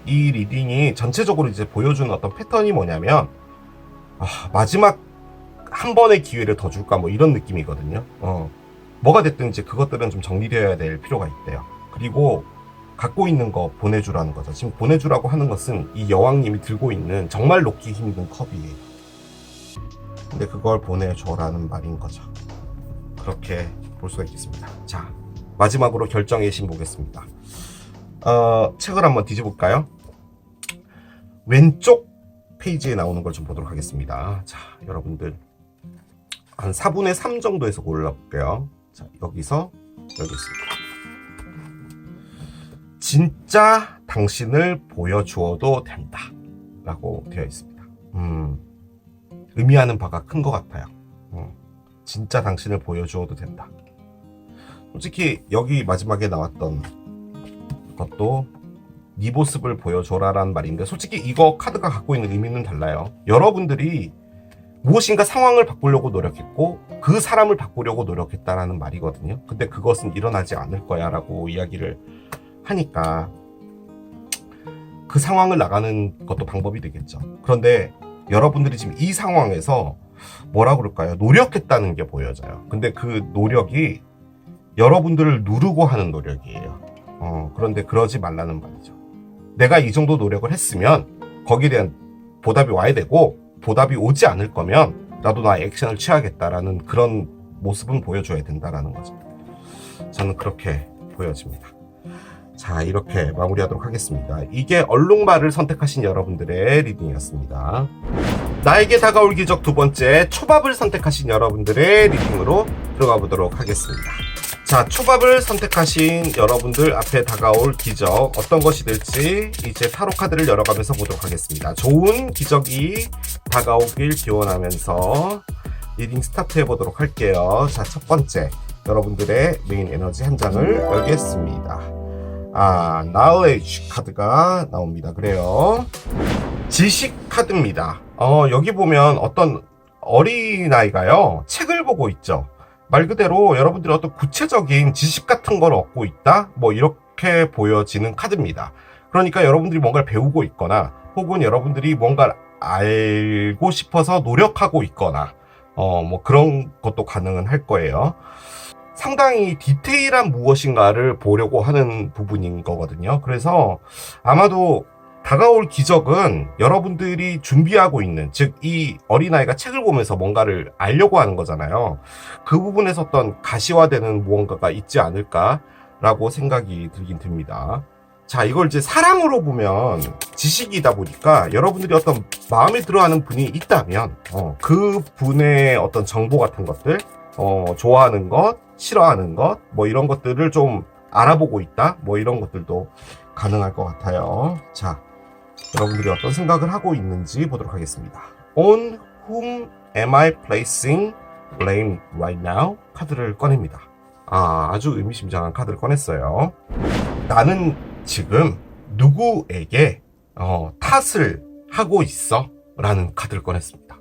이 리딩이 전체적으로 이제 보여주는 어떤 패턴이 뭐냐면 마지막 한 번의 기회를 더 줄까 뭐 이런 느낌이거든요. 뭐가 됐든 이제 그것들은 좀 정리되어야 될 필요가 있대요. 그리고 갖고 있는 거 보내주라는 거죠. 지금 보내주라고 하는 것은 이 여왕님이 들고 있는 정말 놓기 힘든 컵이에요. 근데 그걸 보내줘라는 말인 거죠. 그렇게 볼 수가 있겠습니다. 자, 마지막으로 결정의 신 보겠습니다. 책을 한번 뒤집을까요? 왼쪽 페이지에 나오는 걸 좀 보도록 하겠습니다. 자, 여러분들 한 4분의 3 정도에서 골라볼게요. 자, 여기서 여기 있습니다. 진짜 당신을 보여주어도 된다 라고 되어 있습니다. 의미하는 바가 큰 것 같아요. 진짜 당신을 보여주어도 된다. 솔직히 여기 마지막에 나왔던 것도 네 모습을 보여줘라라는 말인데 솔직히 이거 카드가 갖고 있는 의미는 달라요. 여러분들이 무엇인가 상황을 바꾸려고 노력했고 그 사람을 바꾸려고 노력했다라는 말이거든요. 근데 그것은 일어나지 않을 거야 라고 이야기를 하니까 그 상황을 나가는 것도 방법이 되겠죠. 그런데 여러분들이 지금 이 상황에서 뭐라 그럴까요? 노력했다는 게 보여져요. 근데 그 노력이 여러분들을 누르고 하는 노력이에요. 그런데 그러지 말라는 말이죠. 내가 이 정도 노력을 했으면 거기에 대한 보답이 와야 되고 보답이 오지 않을 거면 나도 나의 액션을 취하겠다라는 그런 모습은 보여줘야 된다라는 거죠. 저는 그렇게 보여집니다. 자, 이렇게 마무리하도록 하겠습니다. 이게 얼룩말을 선택하신 여러분들의 리딩이었습니다. 나에게 다가올 기적 두 번째, 초밥을 선택하신 여러분들의 리딩으로 들어가 보도록 하겠습니다. 자, 초밥을 선택하신 여러분들 앞에 다가올 기적 어떤 것이 될지 이제 타로 카드를 열어가면서 보도록 하겠습니다. 좋은 기적이 다가오길 기원하면서 리딩 스타트 해보도록 할게요. 자, 첫 번째 여러분들의 메인 에너지 한 장을 열겠습니다. knowledge 카드가 나옵니다. 그래요. 지식 카드입니다. 여기 보면 어떤 어린아이가요, 책을 보고 있죠. 말 그대로 여러분들이 어떤 구체적인 지식 같은 걸 얻고 있다? 뭐 이렇게 보여지는 카드입니다. 그러니까 여러분들이 뭔가를 배우고 있거나 혹은 여러분들이 뭔가를 알고 싶어서 노력하고 있거나 뭐 그런 것도 가능은 할 거예요. 상당히 디테일한 무엇인가를 보려고 하는 부분인 거거든요. 그래서 아마도 다가올 기적은 여러분들이 준비하고 있는, 즉 이 어린아이가 책을 보면서 뭔가를 알려고 하는 거잖아요. 그 부분에서 어떤 가시화되는 무언가가 있지 않을까라고 생각이 들긴 듭니다. 자, 이걸 이제 사람으로 보면 지식이다 보니까 여러분들이 어떤 마음에 들어하는 분이 있다면 그 분의 어떤 정보 같은 것들, 좋아하는 것, 싫어하는 것, 뭐 이런 것들을 좀 알아보고 있다, 뭐 이런 것들도 가능할 것 같아요. 자, 여러분들이 어떤 생각을 하고 있는지 보도록 하겠습니다. On whom am I placing blame right now? 카드를 꺼냅니다. 아주 의미심장한 카드를 꺼냈어요. 나는 지금 누구에게 탓을 하고 있어? 라는 카드를 꺼냈습니다.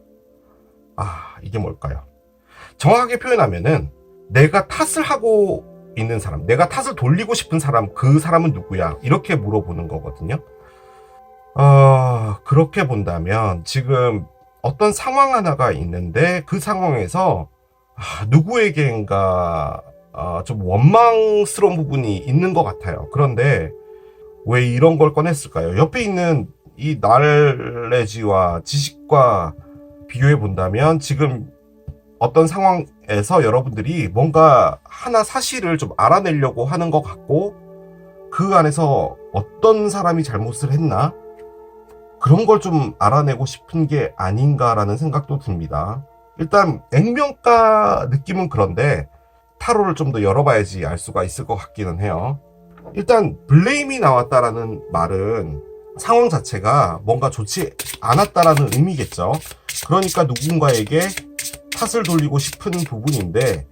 이게 뭘까요? 정확하게 표현하면은 내가 탓을 하고 있는 사람, 내가 탓을 돌리고 싶은 사람, 그 사람은 누구야? 이렇게 물어보는 거거든요. 그렇게 본다면 지금 어떤 상황 하나가 있는데 그 상황에서 누구에게인가 좀 원망스러운 부분이 있는 것 같아요. 그런데 왜 이런 걸 꺼냈을까요? 옆에 있는 이 날레지와 지식과 비교해 본다면 지금 어떤 상황에서 여러분들이 뭔가 하나 사실을 좀 알아내려고 하는 것 같고 그 안에서 어떤 사람이 잘못을 했나? 그런 걸 좀 알아내고 싶은 게 아닌가라는 생각도 듭니다. 일단 액면가 느낌은 그런데 타로를 좀 더 열어봐야지 알 수가 있을 것 같기는 해요. 일단 블레임이 나왔다라는 말은 상황 자체가 뭔가 좋지 않았다라는 의미겠죠. 그러니까 누군가에게 탓을 돌리고 싶은 부분인데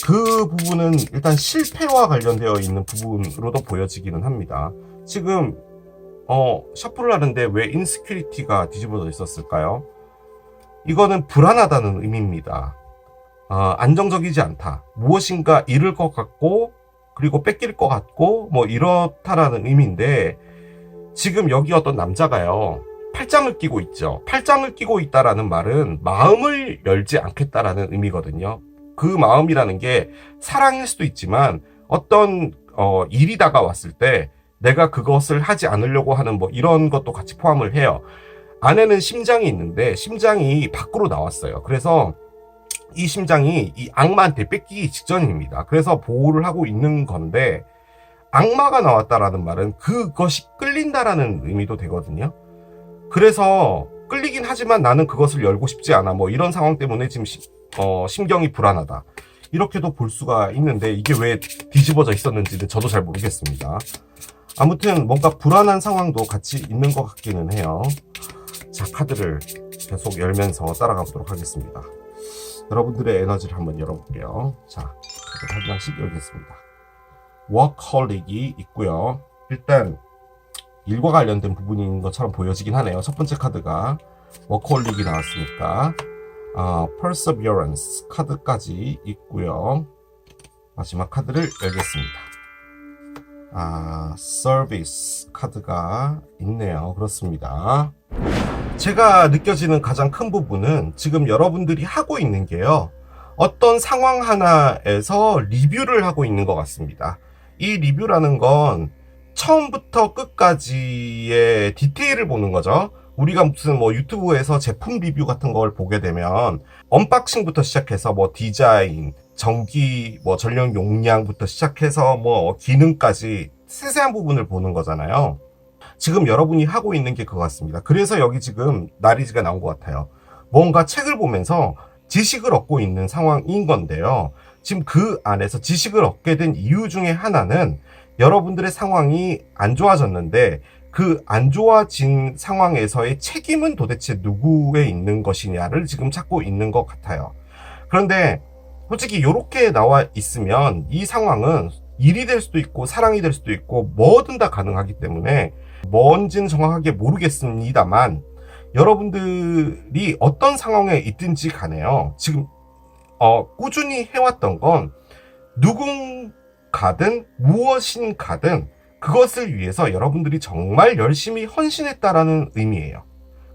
그 부분은 일단 실패와 관련되어 있는 부분으로도 보여지기는 합니다. 지금 셔플을 하는데 왜 인스큐리티가 뒤집어져 있었을까요? 이거는 불안하다는 의미입니다. 안정적이지 않다. 무엇인가 잃을 것 같고 그리고 뺏길 것 같고 뭐 이렇다라는 의미인데 지금 여기 어떤 남자가요, 팔짱을 끼고 있죠. 팔짱을 끼고 있다라는 말은 마음을 열지 않겠다라는 의미거든요. 그 마음이라는 게 사랑일 수도 있지만 어떤 일이 다가왔을 때 내가 그것을 하지 않으려고 하는 뭐 이런 것도 같이 포함을 해요. 안에는 심장이 있는데 심장이 밖으로 나왔어요. 그래서 이 심장이 이 악마한테 뺏기기 직전입니다. 그래서 보호를 하고 있는 건데 악마가 나왔다라는 말은 그것이 끌린다라는 의미도 되거든요. 그래서 끌리긴 하지만 나는 그것을 열고 싶지 않아. 뭐 이런 상황 때문에 지금 심경이 불안하다. 이렇게도 볼 수가 있는데 이게 왜 뒤집어져 있었는지는 저도 잘 모르겠습니다. 아무튼 뭔가 불안한 상황도 같이 있는 것 같기는 해요. 자, 카드를 계속 열면서 따라가 보도록 하겠습니다. 여러분들의 에너지를 한번 열어볼게요. 자, 카드 한 장씩 열겠습니다. 워커홀릭이 있고요. 일단 일과 관련된 부분인 것처럼 보여지긴 하네요. 첫 번째 카드가 워커홀릭이 나왔으니까 perseverance 카드까지 있고요. 마지막 카드를 열겠습니다. 서비스 카드가 있네요. 그렇습니다. 제가 느껴지는 가장 큰 부분은 지금 여러분들이 하고 있는 게요, 어떤 상황 하나에서 리뷰를 하고 있는 것 같습니다. 이 리뷰라는 건 처음부터 끝까지의 디테일을 보는 거죠. 우리가 무슨 뭐 유튜브에서 제품 리뷰 같은 걸 보게 되면 언박싱부터 시작해서 뭐 디자인, 전기, 뭐 전력 용량부터 시작해서 뭐 기능까지 세세한 부분을 보는 거잖아요. 지금 여러분이 하고 있는 게 그거 같습니다. 그래서 여기 지금 나리즈가 나온 것 같아요. 뭔가 책을 보면서 지식을 얻고 있는 상황인 건데요. 지금 그 안에서 지식을 얻게 된 이유 중에 하나는 여러분들의 상황이 안 좋아졌는데 그 안 좋아진 상황에서의 책임은 도대체 누구에 있는 것이냐를 지금 찾고 있는 것 같아요. 그런데 솔직히 이렇게 나와 있으면 이 상황은 일이 될 수도 있고 사랑이 될 수도 있고 뭐든 다 가능하기 때문에 뭔지는 정확하게 모르겠습니다만 여러분들이 어떤 상황에 있든지 간에요. 지금 꾸준히 해왔던 건 누군가든 무엇인가든 그것을 위해서 여러분들이 정말 열심히 헌신했다라는 의미예요.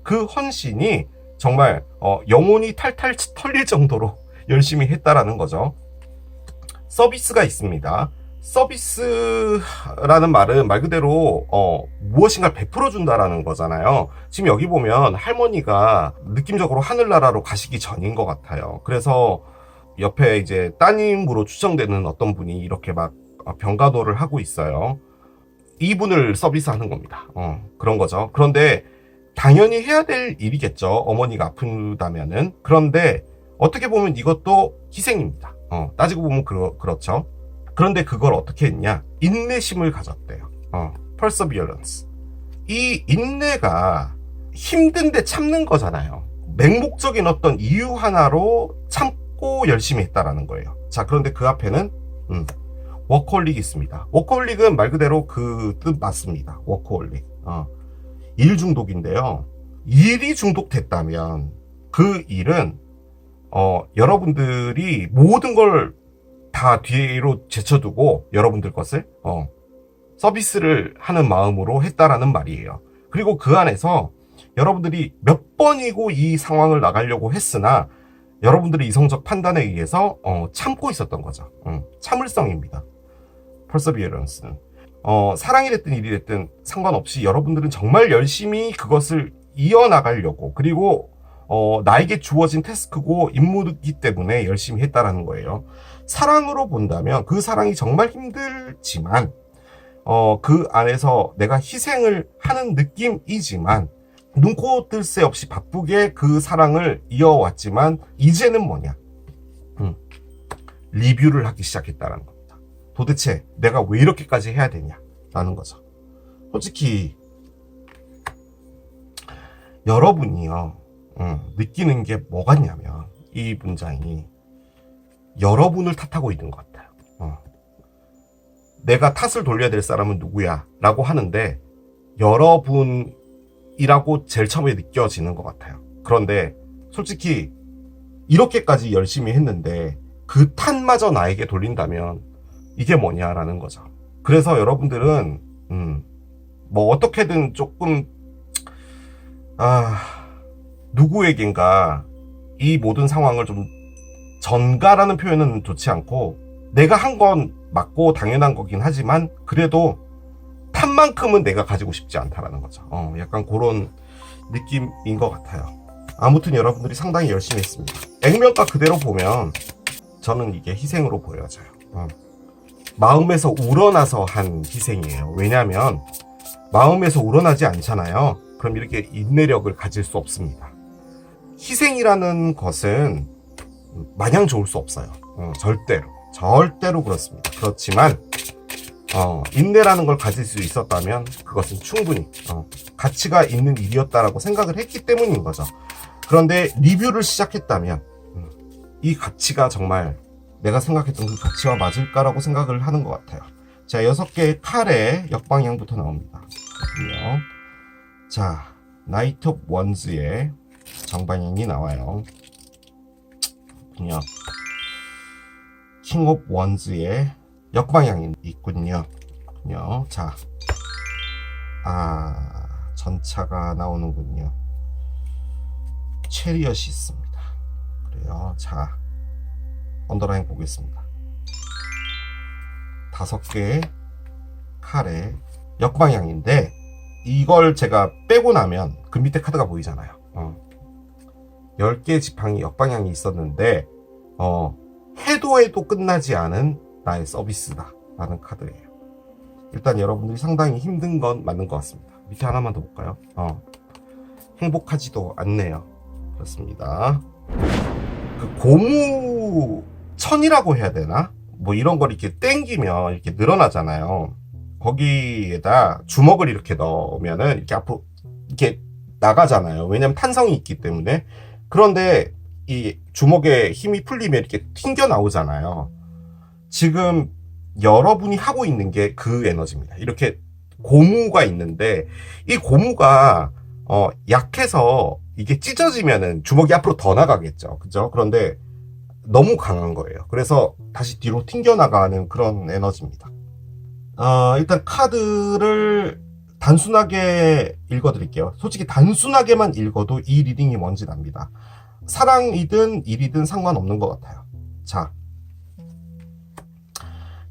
그 헌신이 정말 영혼이 탈탈 털릴 정도로 열심히 했다라는 거죠. 서비스가 있습니다. 서비스라는 말은 말 그대로 무엇인가를 베풀어 준다라는 거잖아요. 지금 여기 보면 할머니가 느낌적으로 하늘나라로 가시기 전인 것 같아요. 그래서 옆에 이제 따님으로 추정되는 어떤 분이 이렇게 막 병간호를 하고 있어요. 이분을 서비스하는 겁니다. 그런 거죠. 그런데 당연히 해야 될 일이겠죠. 어머니가 아프다면은. 그런데 어떻게 보면 이것도 희생입니다. 따지고 보면 그렇죠. 그런데 그걸 어떻게 했냐? 인내심을 가졌대요. perseverance. 이 인내가 힘든데 참는 거잖아요. 맹목적인 어떤 이유 하나로 참고 열심히 했다라는 거예요. 자, 그런데 그 앞에는 워커홀릭이 있습니다. 워커홀릭은 말 그대로 그 뜻 맞습니다. 워커홀릭. 일 중독인데요. 일이 중독됐다면 그 일은 여러분들이 모든 걸 다 뒤로 제쳐두고 여러분들 것을 서비스를 하는 마음으로 했다라는 말이에요. 그리고 그 안에서 여러분들이 몇 번이고 이 상황을 나가려고 했으나 여러분들의 이성적 판단에 의해서 참고 있었던 거죠. 참을성입니다. perseverance는 사랑이 됐든 일이 됐든 상관없이 여러분들은 정말 열심히 그것을 이어나가려고, 그리고 나에게 주어진 태스크고 임무이기 때문에 열심히 했다라는 거예요. 사랑으로 본다면 그 사랑이 정말 힘들지만 그 안에서 내가 희생을 하는 느낌이지만 눈코 뜰 새 없이 바쁘게 그 사랑을 이어왔지만 이제는 뭐냐? 리뷰를 하기 시작했다는 겁니다. 도대체 내가 왜 이렇게까지 해야 되냐라는 거죠. 솔직히 여러분이요 느끼는 게 뭐같냐면 이 문장이 여러분을 탓하고 있는 것 같아요. 내가 탓을 돌려야 될 사람은 누구야? 라고 하는데 여러분이라고 제일 처음에 느껴지는 것 같아요. 그런데 솔직히 이렇게까지 열심히 했는데 그 탓마저 나에게 돌린다면 이게 뭐냐라는 거죠. 그래서 여러분들은 뭐 어떻게든 조금 누구에겐가 이 모든 상황을 좀 전가라는 표현은 좋지 않고 내가 한 건 맞고 당연한 거긴 하지만 그래도 탓만큼은 내가 가지고 싶지 않다라는 거죠. 약간 그런 느낌인 것 같아요. 아무튼 여러분들이 상당히 열심히 했습니다. 액면가 그대로 보면 저는 이게 희생으로 보여져요. 마음에서 우러나서 한 희생이에요. 왜냐하면 마음에서 우러나지 않잖아요. 그럼 이렇게 인내력을 가질 수 없습니다. 희생이라는 것은 마냥 좋을 수 없어요. 절대로 그렇습니다. 그렇지만 인내라는 걸 가질 수 있었다면 그것은 충분히 가치가 있는 일이었다라고 생각을 했기 때문인 거죠. 그런데 리뷰를 시작했다면 이 가치가 정말 내가 생각했던 그 가치와 맞을까라고 생각을 하는 것 같아요. 자, 6개의 칼의 역방향부터 나옵니다. 그렇군요. 자, 나이트 오브 원즈의 정방향이 나와요. 그렇군요. 킹 오브 원즈의 역방향이 있군요. 그렇군요. 자, 전차가 나오는군요. 체리엇이 있습니다. 그래요. 자, 언더라인 보겠습니다. 5개의 칼의 역방향인데 이걸 제가 빼고 나면 그 밑에 카드가 보이잖아요. 10개의 지팡이 역방향이 있었는데 해도 끝나지 않은 나의 서비스다 라는 카드예요. 일단 여러분들이 상당히 힘든 건 맞는 것 같습니다. 밑에 하나만 더 볼까요? 행복하지도 않네요. 그렇습니다. 그 고무천이라고 해야 되나? 뭐 이런 걸 이렇게 땡기면 이렇게 늘어나잖아요. 거기에다 주먹을 이렇게 넣으면은 이렇게 앞으로 이렇게 나가잖아요. 왜냐면 탄성이 있기 때문에. 그런데 이 주먹에 힘이 풀리면 이렇게 튕겨 나오잖아요. 지금 여러분이 하고 있는 게 그 에너지입니다. 이렇게 고무가 있는데 이 고무가 약해서 이게 찢어지면은 주먹이 앞으로 더 나가겠죠. 그죠? 그런데 너무 강한 거예요. 그래서 다시 뒤로 튕겨나가는 그런 에너지입니다. 일단 카드를 단순하게 읽어드릴게요. 솔직히 단순하게만 읽어도 이 리딩이 뭔지 납니다. 사랑이든 일이든 상관없는 것 같아요. 자,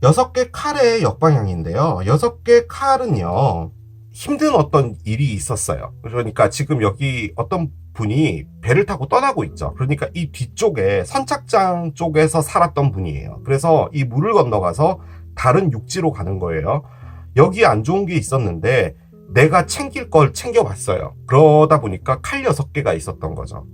6개 칼의 역방향인데요. 6개 칼은요, 힘든 어떤 일이 있었어요. 그러니까 지금 여기 어떤 분이 배를 타고 떠나고 있죠. 그러니까 이 뒤쪽에 선착장 쪽에서 살았던 분이에요. 그래서 이 물을 건너가서 다른 육지로 가는 거예요. 여기 안 좋은 게 있었는데 내가 챙길 걸 챙겨봤어요. 그러다 보니까 칼 6개가 있었던 거죠.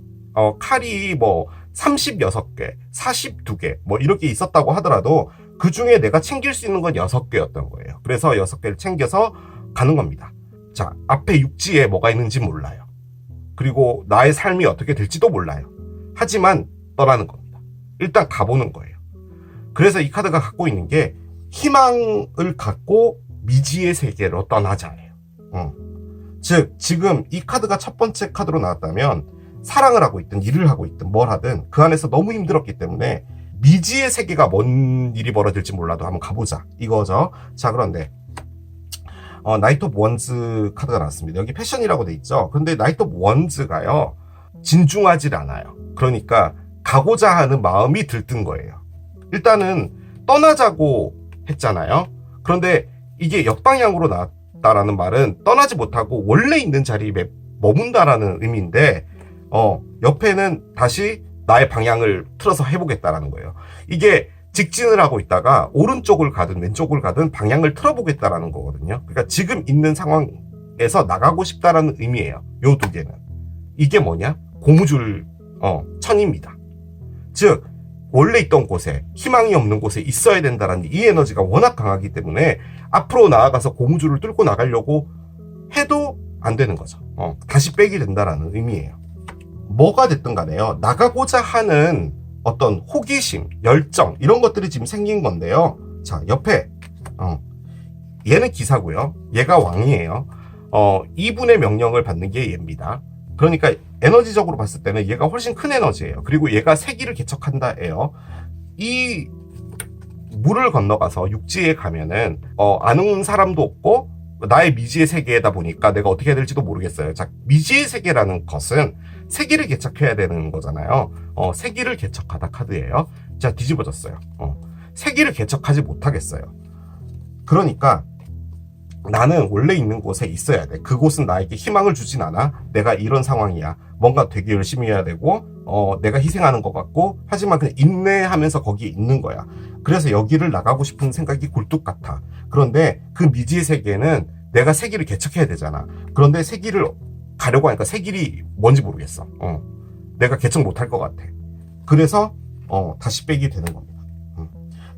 칼이 뭐 36개, 42개 뭐 이렇게 있었다고 하더라도 그 중에 내가 챙길 수 있는 건 6개였던 거예요. 그래서 6개를 챙겨서 가는 겁니다. 자, 앞에 육지에 뭐가 있는지 몰라요. 그리고 나의 삶이 어떻게 될지도 몰라요. 하지만 떠나는 겁니다. 일단 가보는 거예요. 그래서 이 카드가 갖고 있는 게 희망을 갖고 미지의 세계로 떠나자예요. 즉 지금 이 카드가 첫 번째 카드로 나왔다면 사랑을 하고 있든 일을 하고 있든 뭘 하든 그 안에서 너무 힘들었기 때문에 미지의 세계가 뭔 일이 벌어질지 몰라도 한번 가보자 이거죠. 자, 그런데 나이트 오브 원즈 카드가 나왔습니다. 여기 패션이라고 돼 있죠. 근데 나이트 오브 원즈가요, 진중하지 않아요. 그러니까 가고자 하는 마음이 들뜬 거예요. 일단은 떠나자고 했잖아요. 그런데 이게 역방향으로 나왔다라는 말은 떠나지 못하고 원래 있는 자리에 머문다라는 의미인데 옆에는 다시 나의 방향을 틀어서 해보겠다라는 거예요. 이게 직진을 하고 있다가 오른쪽을 가든 왼쪽을 가든 방향을 틀어보겠다라는 거거든요. 그러니까 지금 있는 상황에서 나가고 싶다라는 의미예요. 요 두 개는. 이게 뭐냐? 고무줄 천입니다. 즉 원래 있던 곳에, 희망이 없는 곳에 있어야 된다라는 이 에너지가 워낙 강하기 때문에 앞으로 나아가서 고무줄을 뚫고 나가려고 해도 안 되는 거죠. 다시 빼게 된다라는 의미예요. 뭐가 됐든 간에요, 나가고자 하는 어떤 호기심, 열정 이런 것들이 지금 생긴 건데요. 자, 옆에 얘는 기사고요. 얘가 왕이에요. 이분의 명령을 받는 게 얘입니다. 그러니까 에너지적으로 봤을 때는 얘가 훨씬 큰 에너지예요. 그리고 얘가 세기를 개척한다예요. 이 물을 건너가서 육지에 가면은 아는 사람도 없고 나의 미지의 세계다 보니까 내가 어떻게 해야 될지도 모르겠어요. 자, 미지의 세계라는 것은 세기를 개척해야 되는 거잖아요. 세기를 개척하다 카드예요. 자, 뒤집어졌어요. 세기를 개척하지 못하겠어요. 그러니까 나는 원래 있는 곳에 있어야 돼. 그곳은 나에게 희망을 주진 않아. 내가 이런 상황이야. 뭔가 되게 열심히 해야 되고 내가 희생하는 것 같고, 하지만 그냥 인내하면서 거기에 있는 거야. 그래서 여기를 나가고 싶은 생각이 굴뚝 같아. 그런데 그 미지의 세계는 내가 세기를 개척해야 되잖아. 그런데 세기를 가려고 하니까 세길이 뭔지 모르겠어. 내가 개척 못할 것 같아. 그래서 다시 빼게 되는 겁니다.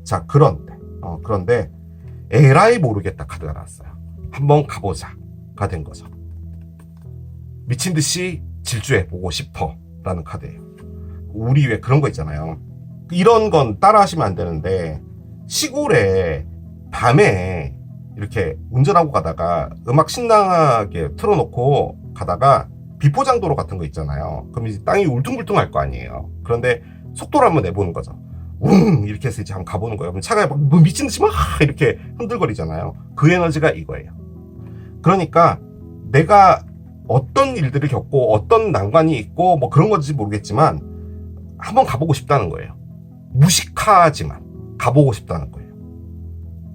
자, 그런데 에라이 모르겠다 카드가 나왔어요. 한번 가보자가 된 거죠. 미친 듯이 질주해보고 싶어 라는 카드예요. 우리 왜 그런 거 있잖아요. 이런 건 따라하시면 안 되는데, 시골에 밤에 이렇게 운전하고 가다가 음악 신나게 틀어놓고 가다가 비포장도로 같은 거 있잖아요. 그럼 이제 땅이 울퉁불퉁할 거 아니에요. 그런데 속도를 한번 내보는 거죠. 이렇게 해서 이제 한번 가보는 거예요. 그럼 차가 막 미친 듯이 막 이렇게 흔들거리잖아요. 그 에너지가 이거예요. 그러니까 내가 어떤 일들을 겪고 어떤 난관이 있고 뭐 그런 건지 모르겠지만 한번 가보고 싶다는 거예요. 무식하지만 가보고 싶다는 거예요.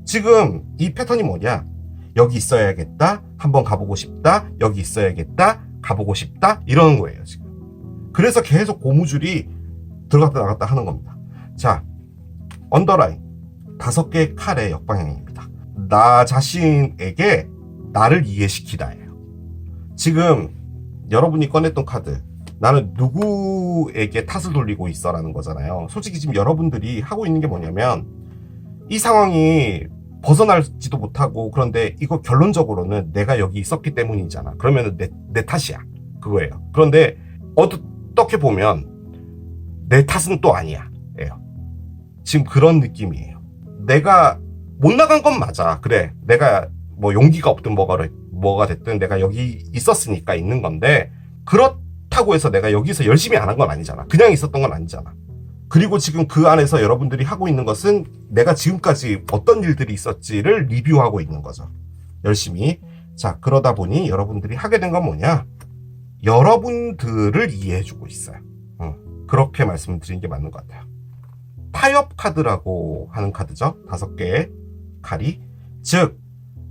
지금 이 패턴이 뭐냐? 여기 있어야겠다, 한번 가보고 싶다, 여기 있어야겠다, 가보고 싶다, 이러는 거예요 지금. 그래서 계속 고무줄이 들어갔다 나갔다 하는 겁니다. 자, 언더라인 5개의 칼의 역방향입니다. 나 자신에게 나를 이해시키다예요. 지금 여러분이 꺼냈던 카드, 나는 누구에게 탓을 돌리고 있어 라는 거잖아요. 솔직히 지금 여러분들이 하고 있는 게 뭐냐면, 이 상황이 벗어날지도 못하고, 그런데 이거 결론적으로는 내가 여기 있었기 때문이잖아. 그러면 내 탓이야. 그거예요. 그런데 어떻게 보면 내 탓은 또 아니야. 예요. 지금 그런 느낌이에요. 내가 못 나간 건 맞아. 그래, 내가 뭐 용기가 없든 뭐가 됐든 내가 여기 있었으니까 있는 건데, 그렇다고 해서 내가 여기서 열심히 안 한 건 아니잖아. 그냥 있었던 건 아니잖아. 그리고 지금 그 안에서 여러분들이 하고 있는 것은 내가 지금까지 어떤 일들이 있었지를 리뷰하고 있는 거죠. 열심히. 자, 그러다 보니 여러분들이 하게 된 건 뭐냐? 여러분들을 이해해주고 있어요. 그렇게 말씀드리는 게 맞는 것 같아요. 타협 카드라고 하는 카드죠. 5개의 칼이. 즉,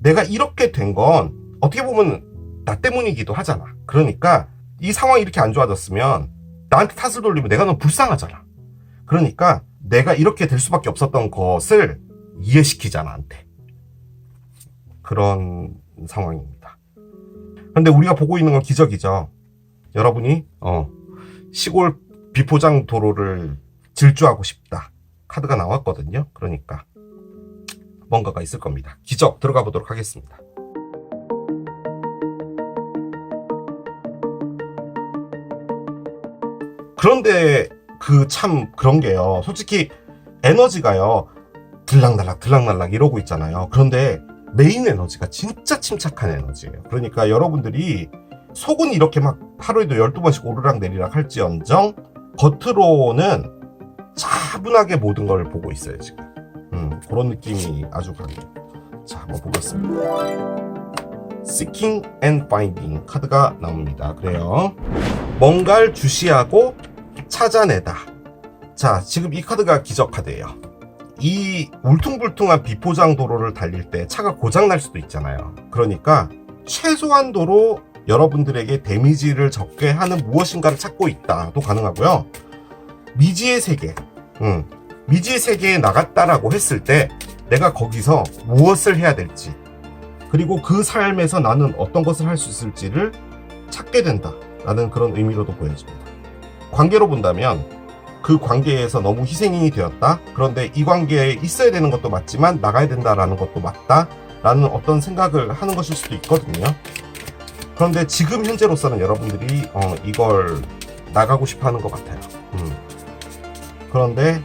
내가 이렇게 된 건 어떻게 보면 나 때문이기도 하잖아. 그러니까 이 상황이 이렇게 안 좋아졌으면 나한테 탓을 돌리면 내가 너무 불쌍하잖아. 그러니까 내가 이렇게 될 수밖에 없었던 것을 이해시키자, 나한테. 그런 상황입니다. 그런데 우리가 보고 있는 건 기적이죠. 여러분이 시골 비포장 도로를 질주하고 싶다. 카드가 나왔거든요. 그러니까 뭔가가 있을 겁니다. 기적 들어가 보도록 하겠습니다. 그런데 참 그런 게요. 솔직히 에너지가요. 들락날락 이러고 있잖아요. 그런데 메인 에너지가 진짜 침착한 에너지예요. 그러니까 여러분들이 속은 이렇게 막 하루에도 12번씩 오르락 내리락 할지언정 겉으로는 차분하게 모든 걸 보고 있어요, 지금. 그런 느낌이 아주 강해요. 자, 한번 보겠습니다. Seeking and Finding 카드가 나옵니다. 그래요. 뭔가를 주시하고 찾아내다. 자, 지금 이 카드가 기적 카드예요. 이 울퉁불퉁한 비포장 도로를 달릴 때 차가 고장날 수도 있잖아요. 그러니까 최소한도로 여러분들에게 데미지를 적게 하는 무엇인가를 찾고 있다도 가능하고요. 미지의 세계, 미지의 세계에 나갔다라고 했을 때 내가 거기서 무엇을 해야 될지, 그리고 그 삶에서 나는 어떤 것을 할 수 있을지를 찾게 된다라는 그런 의미로도 보여집니다. 관계로 본다면 그 관계에서 너무 희생이 되었다. 그런데 이 관계에 있어야 되는 것도 맞지만 나가야 된다라는 것도 맞다라는 어떤 생각을 하는 것일 수도 있거든요. 그런데 지금 현재로서는 여러분들이 이걸 나가고 싶어 하는 것 같아요. 그런데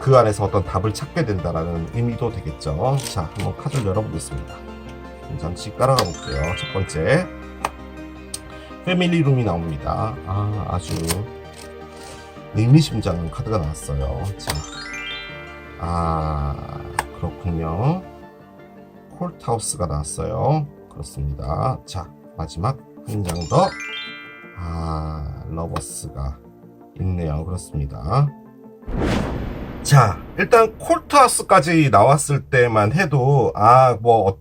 그 안에서 어떤 답을 찾게 된다라는 의미도 되겠죠. 자, 한번 카드를 열어보겠습니다. 잠시 깔아가 볼게요. 첫 번째, 패밀리 룸이 나옵니다. 아주 의미심장한 카드가 나왔어요. 자, 그렇군요. 콜트하우스가 나왔어요. 그렇습니다. 자, 마지막 한 장 더. 러버스가 있네요. 그렇습니다. 자, 일단 콜트하우스까지 나왔을 때만 해도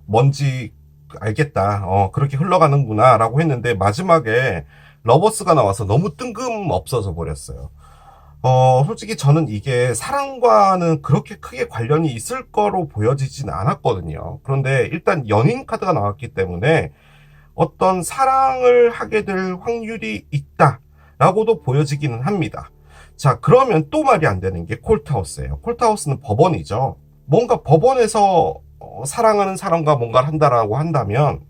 뭔지 알겠다. 그렇게 흘러가는구나 라고 했는데 마지막에 러버스가 나와서 너무 뜬금없어져 버렸어요. 솔직히 저는 이게 사랑과는 그렇게 크게 관련이 있을 거로 보여지진 않았거든요. 그런데 일단 연인 카드가 나왔기 때문에 어떤 사랑을 하게 될 확률이 있다라고도 보여지기는 합니다. 자, 그러면 또 말이 안 되는 게 콜트하우스예요. 콜트하우스는 법원이죠. 뭔가 법원에서 사랑하는 사람과 뭔가를 한다라고 한다면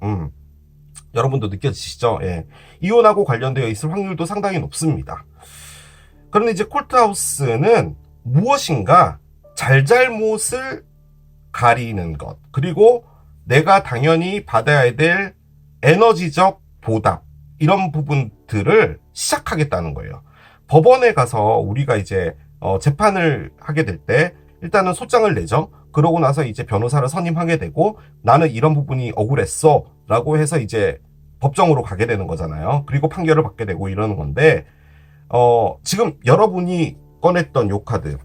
여러분도 느껴지시죠? 예. 이혼하고 관련되어 있을 확률도 상당히 높습니다. 그런데 이제 콜트하우스는 무엇인가 잘잘못을 가리는 것, 그리고 내가 당연히 받아야 될 에너지적 보답, 이런 부분들을 시작하겠다는 거예요. 법원에 가서 우리가 이제 재판을 하게 될 때 일단은 소장을 내죠. 그러고 나서 이제 변호사를 선임하게 되고 나는 이런 부분이 억울했어 라고 해서 이제 법정으로 가게 되는 거잖아요. 그리고 판결을 받게 되고 이러는 건데 지금 여러분이 꺼냈던 요 카드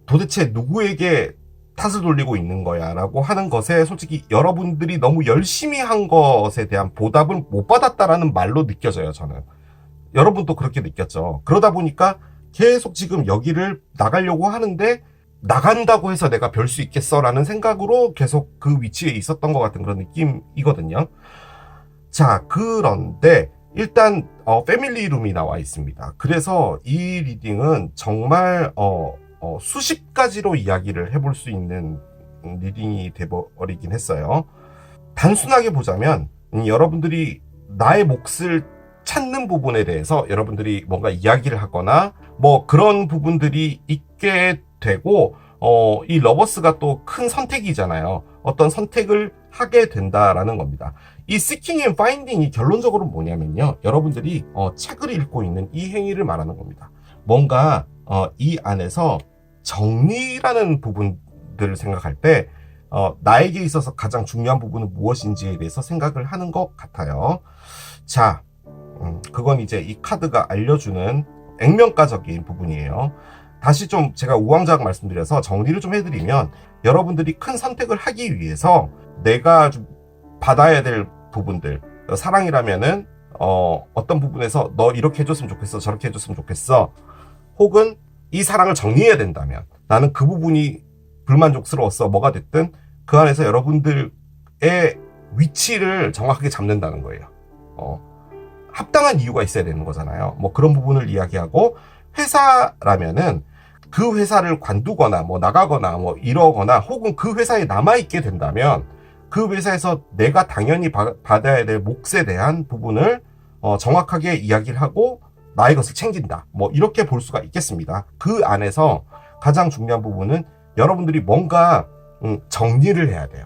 도대체 누구에게 탓을 돌리고 있는 거야 라고 하는 것에 솔직히 여러분들이 너무 열심히 한 것에 대한 보답을 못 받았다라는 말로 느껴져요. 저는 여러분도 그렇게 느꼈죠. 그러다 보니까 계속 지금 여기를 나가려고 하는데 나간다고 해서 내가 별 수 있겠어 라는 생각으로 계속 그 위치에 있었던 것 같은 그런 느낌이거든요. 자, 그런데 일단 패밀리 룸이 나와 있습니다. 그래서 이 리딩은 정말 수십 가지로 이야기를 해볼 수 있는 리딩이 돼버리긴 했어요. 단순하게 보자면 여러분들이 나의 몫을 찾는 부분에 대해서 여러분들이 뭔가 이야기를 하거나 뭐 그런 부분들이 있게 되고 이 러버스가 또 큰 선택이잖아요. 어떤 선택을 하게 된다라는 겁니다. 이 seeking and finding이 결론적으로 뭐냐면요. 여러분들이 책을 읽고 있는 이 행위를 말하는 겁니다. 뭔가 이 안에서 정리라는 부분들을 생각할 때 나에게 있어서 가장 중요한 부분은 무엇인지에 대해서 생각을 하는 것 같아요. 자, 그건 이제 이 카드가 알려주는 액면가적인 부분이에요. 다시 좀 제가 우왕좌왕 말씀드려서 정리를 좀 해드리면, 여러분들이 큰 선택을 하기 위해서 내가 좀 받아야 될 부분들, 사랑이라면은 어떤 부분에서 너 이렇게 해줬으면 좋겠어, 저렇게 해줬으면 좋겠어, 혹은 이 사랑을 정리해야 된다면 나는 그 부분이 불만족스러웠어, 뭐가 됐든 그 안에서 여러분들의 위치를 정확하게 잡는다는 거예요. 합당한 이유가 있어야 되는 거잖아요. 뭐 그런 부분을 이야기하고, 회사라면은 그 회사를 관두거나 뭐 나가거나 뭐 이러거나, 혹은 그 회사에 남아있게 된다면 그 회사에서 내가 당연히 받아야 될 몫에 대한 부분을 정확하게 이야기를 하고 나의 것을 챙긴다, 뭐 이렇게 볼 수가 있겠습니다. 그 안에서 가장 중요한 부분은 여러분들이 뭔가 정리를 해야 돼요.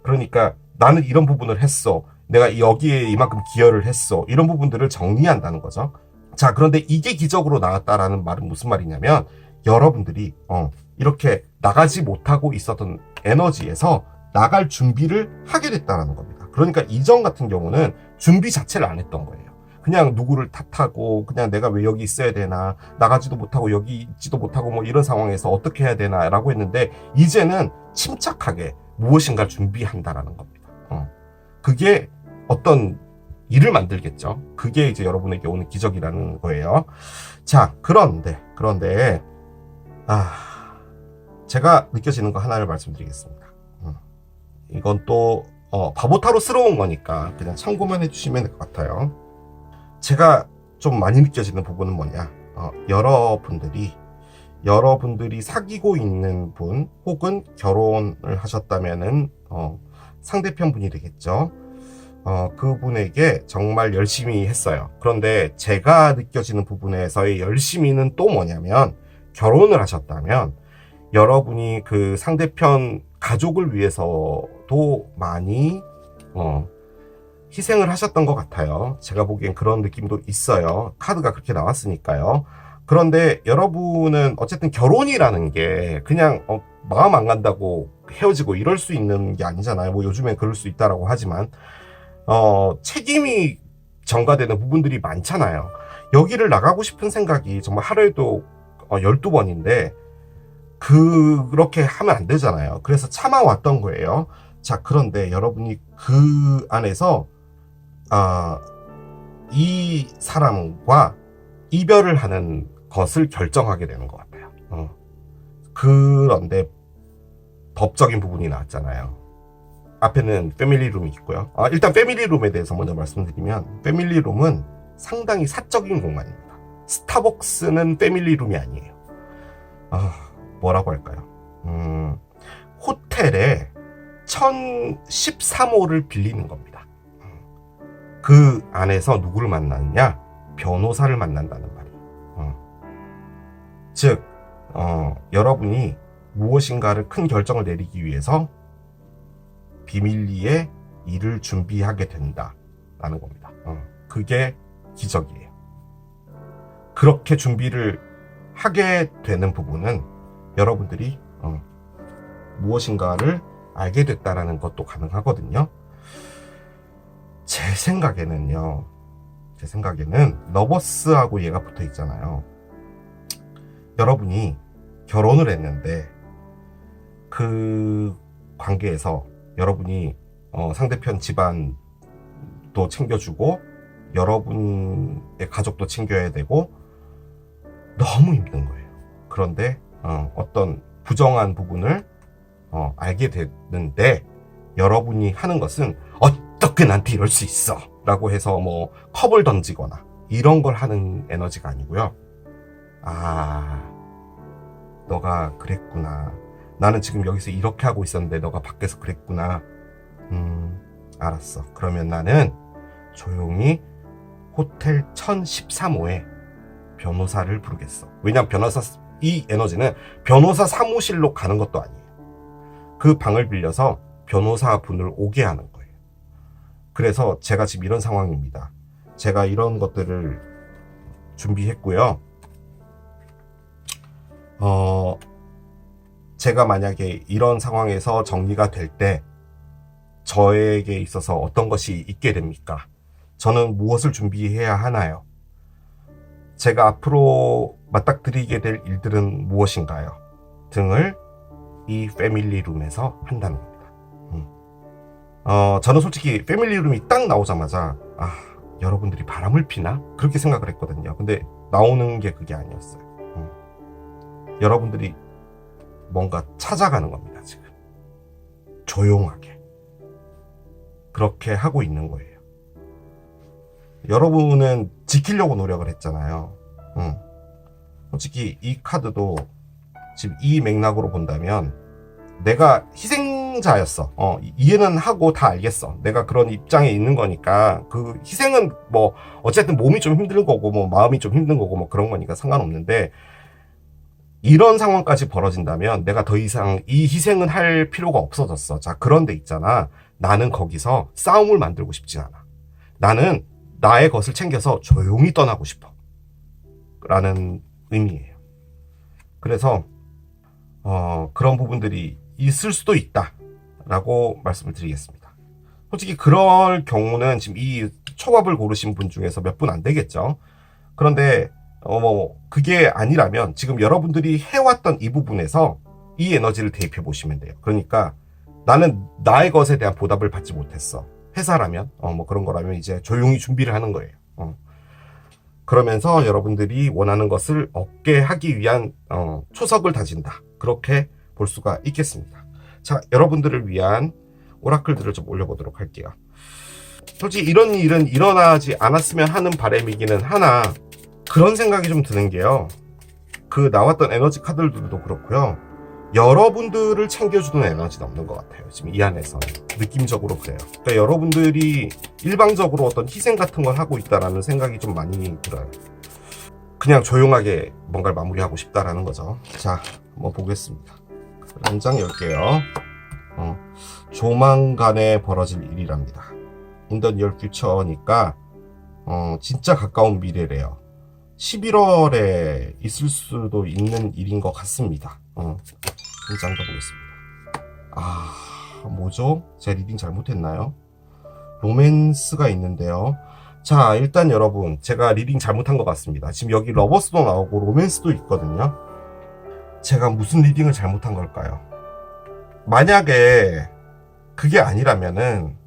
그러니까 나는 이런 부분을 했어, 내가 여기에 이만큼 기여를 했어, 이런 부분들을 정리한다는 거죠. 자, 그런데 이게 기적으로 나왔다라는 말은 무슨 말이냐면, 여러분들이 이렇게 나가지 못하고 있었던 에너지에서 나갈 준비를 하게 됐다는 겁니다. 그러니까 이전 같은 경우는 준비 자체를 안 했던 거예요. 그냥 누구를 탓하고, 그냥 내가 왜 여기 있어야 되나, 나가지도 못하고 여기 있지도 못하고 뭐 이런 상황에서 어떻게 해야 되나 라고 했는데, 이제는 침착하게 무엇인가 준비한다라는 겁니다. 그게 어떤 일을 만들겠죠. 그게 이제 여러분에게 오는 기적이라는 거예요. 자, 그런데 제가 느껴지는 거 하나를 말씀드리겠습니다. 이건 또 바보타로스러운 거니까 그냥 참고만 해주시면 될 것 같아요. 제가 좀 많이 느껴지는 부분은 뭐냐, 여러분들이 사귀고 있는 분, 혹은 결혼을 하셨다면은 상대편 분이 되겠죠. 그분에게 정말 열심히 했어요. 그런데 제가 느껴지는 부분에서의 열심히는 또 뭐냐면, 결혼을 하셨다면 여러분이 그 상대편 가족을 위해서도 많이 희생을 하셨던 것 같아요. 제가 보기엔 그런 느낌도 있어요. 카드가 그렇게 나왔으니까요. 그런데 여러분은 어쨌든 결혼이라는 게 그냥 마음 안 간다고 헤어지고 이럴 수 있는 게 아니잖아요. 뭐 요즘엔 그럴 수 있다라고 하지만 책임이 전가되는 부분들이 많잖아요. 여기를 나가고 싶은 생각이 정말 하루에도 12번인데 그렇게 하면 안 되잖아요. 그래서 참아왔던 거예요. 자, 그런데 여러분이 그 안에서 이 사람과 이별을 하는 것을 결정하게 되는 것 같아요. 그런데 법적인 부분이 나왔잖아요. 앞에는 패밀리룸이 있고요. 일단 패밀리룸에 대해서 먼저 말씀드리면, 패밀리룸은 상당히 사적인 공간입니다. 스타벅스는 패밀리룸이 아니에요. 뭐라고 할까요? 호텔에 1013호를 빌리는 겁니다. 그 안에서 누구를 만나느냐? 변호사를 만난다는 말이에요. 즉 여러분이 무엇인가를 큰 결정을 내리기 위해서 비밀리에 일을 준비하게 된다라는 겁니다. 그게 기적이에요. 그렇게 준비를 하게 되는 부분은 여러분들이 무엇인가를 알게 됐다라는 것도 가능하거든요. 제 생각에는 러버스하고 얘가 붙어 있잖아요. 여러분이 결혼을 했는데 그 관계에서 여러분이 상대편 집안도 챙겨주고 여러분의 가족도 챙겨야 되고 너무 힘든 거예요. 그런데 어떤 부정한 부분을 알게 됐는데, 여러분이 하는 것은 어떻게 나한테 이럴 수 있어 라고 해서 뭐 컵을 던지거나 이런 걸 하는 에너지가 아니고요. 너가 그랬구나, 나는 지금 여기서 이렇게 하고 있었는데 너가 밖에서 그랬구나, 알았어, 그러면 나는 조용히 호텔 1013호에 변호사를 부르겠어. 왜냐면 이 에너지는 변호사 사무실로 가는 것도 아니에요. 그 방을 빌려서 변호사분을 오게 하는 거예요. 그래서 제가 지금 이런 상황입니다. 제가 이런 것들을 준비했고요. 제가 만약에 이런 상황에서 정리가 될 때 저에게 있어서 어떤 것이 있게 됩니까? 저는 무엇을 준비해야 하나요? 제가 앞으로 맞닥뜨리게 될 일들은 무엇인가요? 등을 이 패밀리룸에서 한다는 겁니다. 저는 솔직히 패밀리룸이 딱 나오자마자 여러분들이 바람을 피나? 그렇게 생각을 했거든요. 근데 나오는 게 그게 아니었어요. 여러분들이 뭔가 찾아가는 겁니다. 지금 조용하게 그렇게 하고 있는 거예요. 여러분은 지키려고 노력을 했잖아요. 솔직히 이 카드도 지금 이 맥락으로 본다면 내가 희생자였어. 이해는 하고 다 알겠어. 내가 그런 입장에 있는 거니까 그 희생은 뭐 어쨌든 몸이 좀 힘든 거고 뭐 마음이 좀 힘든 거고 뭐 그런 거니까 상관없는데, 이런 상황까지 벌어진다면 내가 더 이상 이 희생은 할 필요가 없어졌어. 자, 그런데 있잖아. 나는 거기서 싸움을 만들고 싶진 않아. 나는 나의 것을 챙겨서 조용히 떠나고 싶어. 라는 의미예요. 그래서 그런 부분들이 있을 수도 있다 라고 말씀을 드리겠습니다. 솔직히 그럴 경우는 지금 이 초밥을 고르신 분 중에서 몇 분 안 되겠죠. 그런데 그게 아니라면 지금 여러분들이 해왔던 이 부분에서 이 에너지를 대입해 보시면 돼요. 그러니까 나는 나의 것에 대한 보답을 받지 못했어. 회사라면 뭐 그런 거라면 이제 조용히 준비를 하는 거예요. 그러면서 여러분들이 원하는 것을 얻게 하기 위한 초석을 다진다. 그렇게 볼 수가 있겠습니다. 자, 여러분들을 위한 오라클들을 좀 올려보도록 할게요. 솔직히 이런 일은 일어나지 않았으면 하는 바람이기는 하나, 그런 생각이 좀 드는 게요. 그 나왔던 에너지 카드들도 그렇고요. 여러분들을 챙겨주는 에너지는 없는 것 같아요. 지금 이 안에서 느낌적으로 그래요. 그러니까 여러분들이 일방적으로 어떤 희생 같은 걸 하고 있다라는 생각이 좀 많이 들어요. 그냥 조용하게 뭔가를 마무리하고 싶다라는 거죠. 자, 한번 보겠습니다. 한 장 열게요. 조만간에 벌어질 일이랍니다. In the near future니까 진짜 가까운 미래래요. 11월에 있을 수도 있는 일인 것 같습니다. 한 장 더 보겠습니다. 뭐죠? 제 리딩 잘못했나요? 로맨스가 있는데요. 자, 일단 여러분, 제가 리딩 잘못한 것 같습니다. 지금 여기 러버스도 나오고 로맨스도 있거든요. 제가 무슨 리딩을 잘못한 걸까요? 만약에 그게 아니라면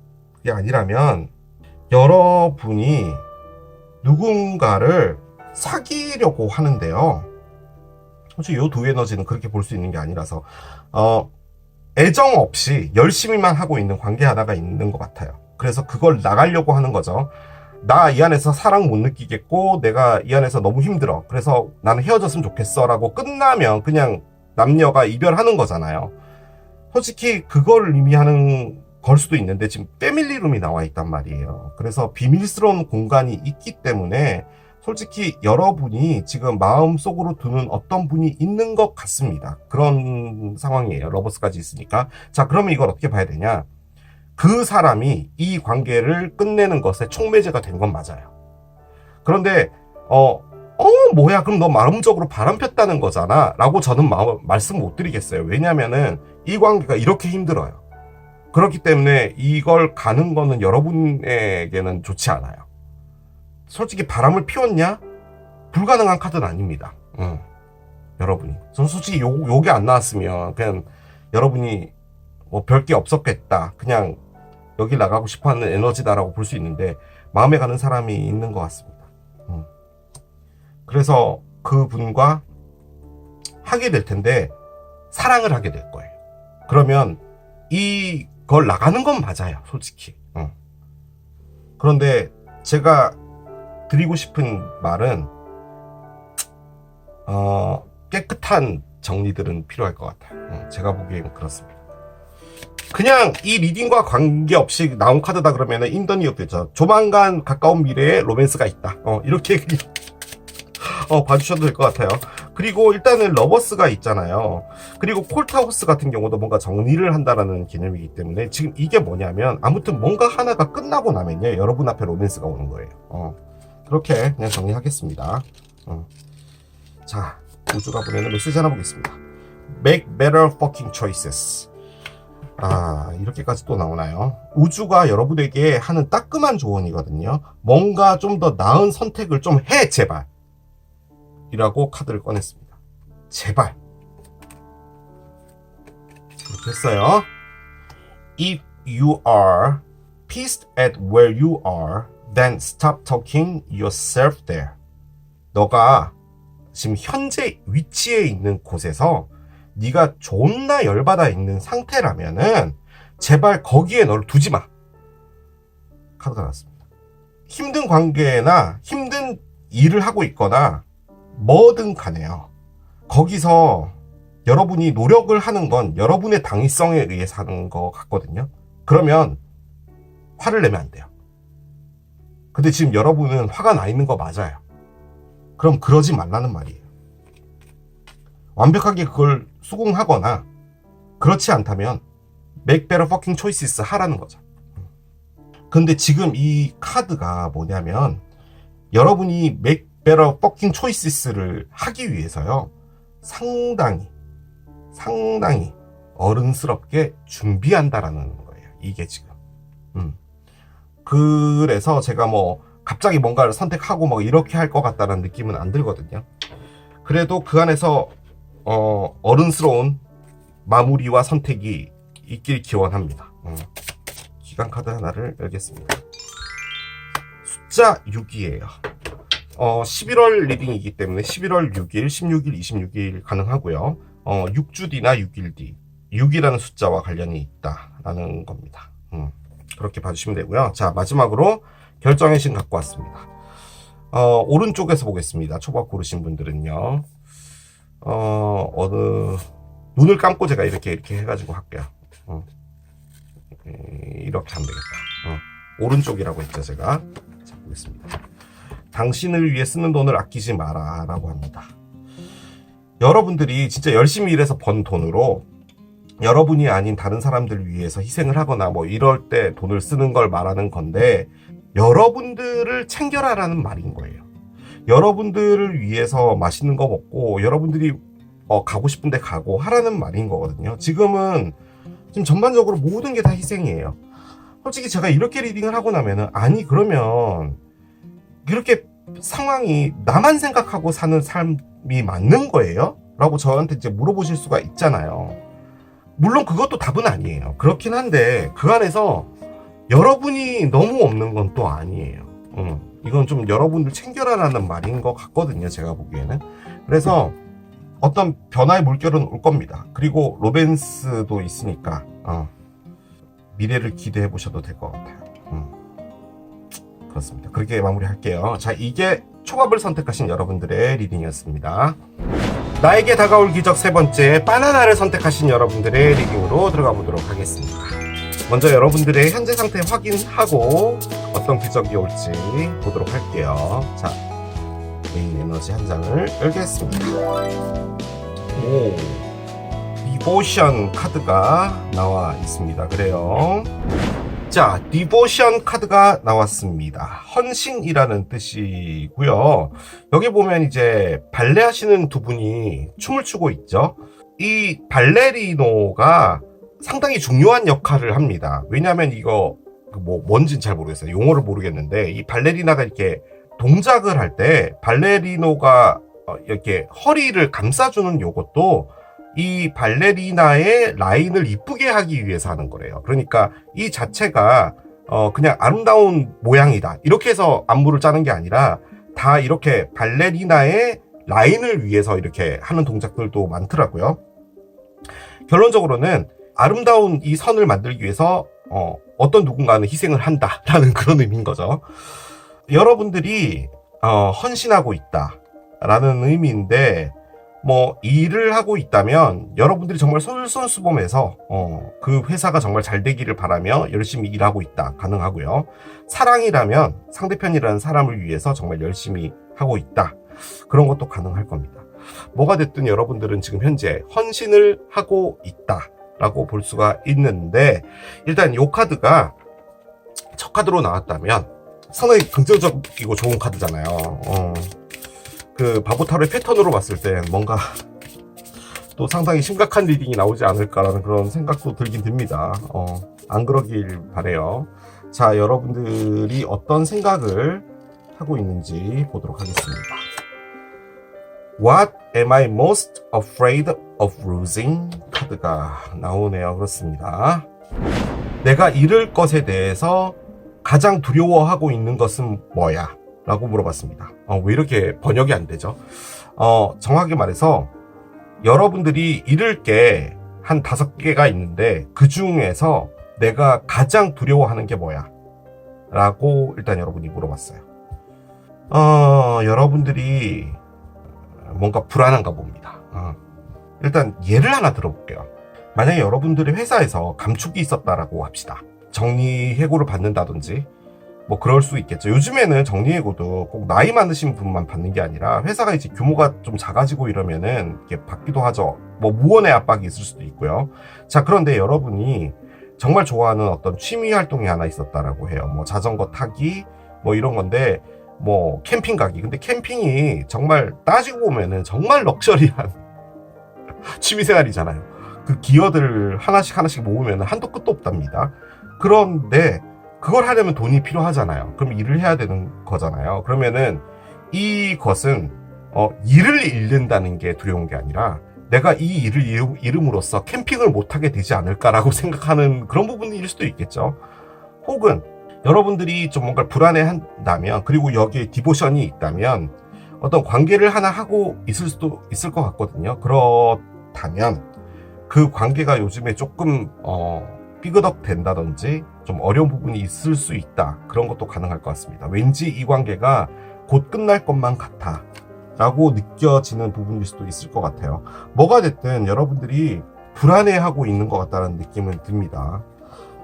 여러분이 누군가를 사귀려고 하는데요. 솔직히 이 두 에너지는 그렇게 볼 수 있는 게 아니라서 애정 없이 열심히만 하고 있는 관계 하나가 있는 것 같아요. 그래서 그걸 나가려고 하는 거죠. 나 이 안에서 사랑 못 느끼겠고 내가 이 안에서 너무 힘들어. 그래서 나는 헤어졌으면 좋겠어 라고 끝나면 그냥 남녀가 이별하는 거잖아요. 솔직히 그걸 의미하는 걸 수도 있는데 지금 패밀리룸이 나와 있단 말이에요. 그래서 비밀스러운 공간이 있기 때문에 솔직히 여러분이 지금 마음속으로 두는 어떤 분이 있는 것 같습니다. 그런 상황이에요. 러버스까지 있으니까. 자, 그러면 이걸 어떻게 봐야 되냐? 그 사람이 이 관계를 끝내는 것에 촉매제가 된 건 맞아요. 그런데 뭐야, 그럼 너 마음적으로 바람 폈다는 거잖아 라고 저는 말씀 못 드리겠어요. 왜냐면은 이 관계가 이렇게 힘들어요. 그렇기 때문에 이걸 가는 거는 여러분에게는 좋지 않아요. 솔직히 바람을 피웠냐? 불가능한 카드는 아닙니다. 여러분이. 저 솔직히 요게 안 나왔으면 그냥 여러분이 뭐 별게 없었겠다. 그냥 여기 나가고 싶어 하는 에너지다라고 볼 수 있는데 마음에 가는 사람이 있는 것 같습니다. 그래서 그분과 하게 될 텐데 사랑을 하게 될 거예요. 그러면 이걸 나가는 건 맞아요. 솔직히. 그런데 제가 드리고 싶은 말은 깨끗한 정리들은 필요할 것 같아요. 제가 보기에는 그렇습니다. 그냥 이 리딩과 관계없이 나온 카드다 그러면은 인더니어프죠. 조만간 가까운 미래에 로맨스가 있다. 이렇게 봐주셔도 될 것 같아요. 그리고 일단은 러버스가 있잖아요. 그리고 콜타우스 같은 경우도 뭔가 정리를 한다라는 개념이기 때문에 지금 이게 뭐냐면 아무튼 뭔가 하나가 끝나고 나면요 여러분 앞에 로맨스가 오는 거예요. 그렇게 그냥 정리하겠습니다. 자, 우주가 보내는 메시지 하나 보겠습니다. Make better fucking choices. 이렇게까지 또 나오나요? 우주가 여러분에게 하는 따끔한 조언이거든요. 뭔가 좀 더 나은 선택을 좀 해, 제발. 이라고 카드를 꺼냈습니다. 제발. 그렇게 했어요. If you are pissed at where you are, then stop talking yourself there. 너가 지금 현재 위치에 있는 곳에서 네가 존나 열받아 있는 상태라면은 제발 거기에 너를 두지 마. 카드가 나왔습니다. 힘든 관계나 힘든 일을 하고 있거나 뭐든 간에요. 거기서 여러분이 노력을 하는 건 여러분의 당위성에 의해서 하는 것 같거든요. 그러면 화를 내면 안 돼요. 근데 지금 여러분은 화가 나 있는 거 맞아요. 그럼 그러지 말라는 말이에요. 완벽하게 그걸 수긍하거나 그렇지 않다면 make better fucking choices 하라는 거죠. 근데 지금 이 카드가 뭐냐면 여러분이 make better fucking choices를 하기 위해서요 상당히 어른스럽게 준비한다라는 거예요. 이게 지금 그래서 제가 뭐 갑자기 뭔가를 선택하고 뭐 이렇게 할 것 같다는 느낌은 안 들거든요. 그래도 그 안에서 어른스러운 마무리와 선택이 있길 기원합니다. 기간 카드 하나를 열겠습니다. 숫자 6이에요. 11월 리딩이기 때문에 11월 6일, 16일, 26일 가능하고요. 6주 뒤나 6일 뒤 6이라는 숫자와 관련이 있다라는 겁니다. 그렇게 봐주시면 되고요. 자, 마지막으로 결정의 신 갖고 왔습니다. 오른쪽에서 보겠습니다. 초밥 고르신 분들은요. 눈을 감고 제가 이렇게 해가지고 할게요. 이렇게 하면 되겠다. 오른쪽이라고 했죠, 제가. 자, 보겠습니다. 당신을 위해 쓰는 돈을 아끼지 마라 라고 합니다. 여러분들이 진짜 열심히 일해서 번 돈으로 여러분이 아닌 다른 사람들을 위해서 희생을 하거나 뭐 이럴 때 돈을 쓰는 걸 말하는 건데 여러분들을 챙겨라라는 말인 거예요. 여러분들을 위해서 맛있는 거 먹고 여러분들이 가고 싶은데 가고 하라는 말인 거거든요. 지금 전반적으로 모든 게 다 희생이에요. 솔직히 제가 이렇게 리딩을 하고 나면은 아니 그러면 이렇게 상황이 나만 생각하고 사는 삶이 맞는 거예요? 라고 저한테 이제 물어보실 수가 있잖아요. 물론 그것도 답은 아니에요. 그렇긴 한데 그 안에서 여러분이 너무 없는 건 또 아니에요. 이건 좀 여러분들 챙겨라라는 말인 것 같거든요. 제가 보기에는. 그래서 어떤 변화의 물결은 올 겁니다. 그리고 로맨스도 있으니까 미래를 기대해 보셔도 될 것 같아요. 그렇습니다. 그렇게 마무리할게요. 자, 이게 초밥을 선택하신 여러분들의 리딩이었습니다. 나에게 다가올 기적 세 번째, 바나나를 선택하신 여러분들의 리딩으로 들어가 보도록 하겠습니다. 먼저 여러분들의 현재 상태 확인하고 어떤 기적이 올지 보도록 할게요. 자, 메인 에너지 한 장을 열겠습니다. 오, 디보션 카드가 나와 있습니다. 그래요. 자, 디보션 카드가 나왔습니다. 헌신이라는 뜻이고요. 여기 보면 이제 발레 하시는 두 분이 춤을 추고 있죠. 이 발레리노가 상당히 중요한 역할을 합니다. 왜냐하면 이거 뭔지는 잘 모르겠어요. 용어를 모르겠는데 이 발레리나가 이렇게 동작을 할 때 발레리노가 이렇게 허리를 감싸주는 요것도 이 발레리나의 라인을 이쁘게 하기 위해서 하는 거래요. 그러니까 이 자체가 그냥 아름다운 모양이다 이렇게 해서 안무를 짜는 게 아니라 다 이렇게 발레리나의 라인을 위해서 이렇게 하는 동작들도 많더라고요. 결론적으로는 아름다운 이 선을 만들기 위해서 어떤 누군가는 희생을 한다라는 그런 의미인 거죠. 여러분들이 헌신하고 있다라는 의미인데 뭐 일을 하고 있다면 여러분들이 정말 솔선수범해서 그 회사가 정말 잘 되기를 바라며 열심히 일하고 있다 가능하고요. 사랑이라면 상대편이라는 사람을 위해서 정말 열심히 하고 있다 그런 것도 가능할 겁니다. 뭐가 됐든 여러분들은 지금 현재 헌신을 하고 있다라고 볼 수가 있는데, 일단 이 카드가 첫 카드로 나왔다면 상당히 긍정적이고 좋은 카드잖아요. 그 바보타로의 패턴으로 봤을 때 뭔가 또 상당히 심각한 리딩이 나오지 않을까라는 그런 생각도 들긴 듭니다. 안 그러길 바래요. 자, 여러분들이 어떤 생각을 하고 있는지 보도록 하겠습니다. What am I most afraid of losing? 카드가 나오네요. 그렇습니다. 내가 잃을 것에 대해서 가장 두려워하고 있는 것은 뭐야? 라고 물어봤습니다. 왜 이렇게 번역이 안 되죠? 정확하게 말해서 여러분들이 잃을 게 한 5개가 있는데 그 중에서 내가 가장 두려워하는 게 뭐야? 라고 일단 여러분이 물어봤어요. 여러분들이 뭔가 불안한가 봅니다. 일단 예를 하나 들어볼게요. 만약에 여러분들의 회사에서 감축이 있었다라고 합시다. 정리해고를 받는다든지 뭐 그럴 수 있겠죠. 요즘에는 정리해고도 꼭 나이 많으신 분만 받는 게 아니라 회사가 이제 규모가 좀 작아지고 이러면은 이렇게 받기도 하죠. 뭐 무언의 압박이 있을 수도 있고요. 자, 그런데 여러분이 정말 좋아하는 어떤 취미 활동이 하나 있었다라고 해요. 뭐 자전거 타기 뭐 이런 건데, 뭐 캠핑 가기. 근데 캠핑이 정말 따지고 보면은 정말 럭셔리한 취미 생활이잖아요. 그 기어들 하나씩 모으면 한도 끝도 없답니다. 그런데 그걸 하려면 돈이 필요하잖아요. 그럼 일을 해야 되는 거잖아요. 그러면은 이것은 일을 잃는다는 게 두려운 게 아니라 내가 이 일을 잃음으로써 캠핑을 못하게 되지 않을까라고 생각하는 그런 부분일 수도 있겠죠. 혹은 여러분들이 좀 뭔가 불안해한다면, 그리고 여기에 디보션이 있다면 어떤 관계를 하나 하고 있을 수도 있을 것 같거든요. 그렇다면 그 관계가 요즘에 조금 삐그덕 된다든지 좀 어려운 부분이 있을 수 있다. 그런 것도 가능할 것 같습니다. 왠지 이 관계가 곧 끝날 것만 같아 라고 느껴지는 부분일 수도 있을 것 같아요. 뭐가 됐든 여러분들이 불안해하고 있는 것 같다는 느낌은 듭니다.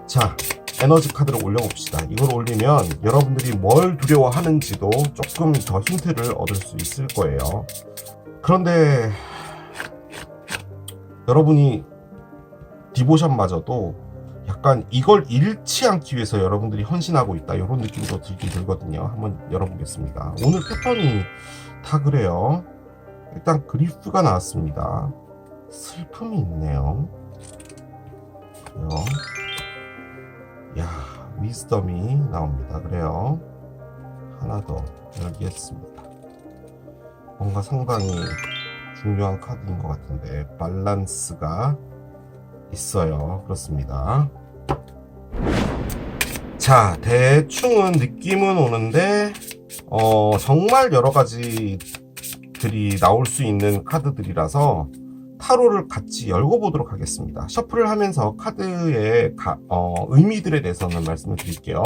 자, 에너지 카드를 올려봅시다. 이걸 올리면 여러분들이 뭘 두려워하는지도 조금 더 힌트를 얻을 수 있을 거예요. 그런데 여러분이 디보션마저도 약간 이걸 잃지 않기 위해서 여러분들이 헌신하고 있다, 이런 느낌도 들거든요. 한번 열어보겠습니다. 오늘 패턴이 다 그래요. 일단 그리프가 나왔습니다. 슬픔이 있네요. 그래요. 야, 위즈덤이 나옵니다. 그래요. 하나 더 열겠습니다. 뭔가 상당히 중요한 카드인 것 같은데 밸런스가 있어요. 그렇습니다. 자, 대충은 느낌은 오는데 정말 여러 가지들이 나올 수 있는 카드들이라서 타로를 같이 열어보도록 하겠습니다. 셔플을 하면서 카드의 의미들에 대해서는 말씀을 드릴게요.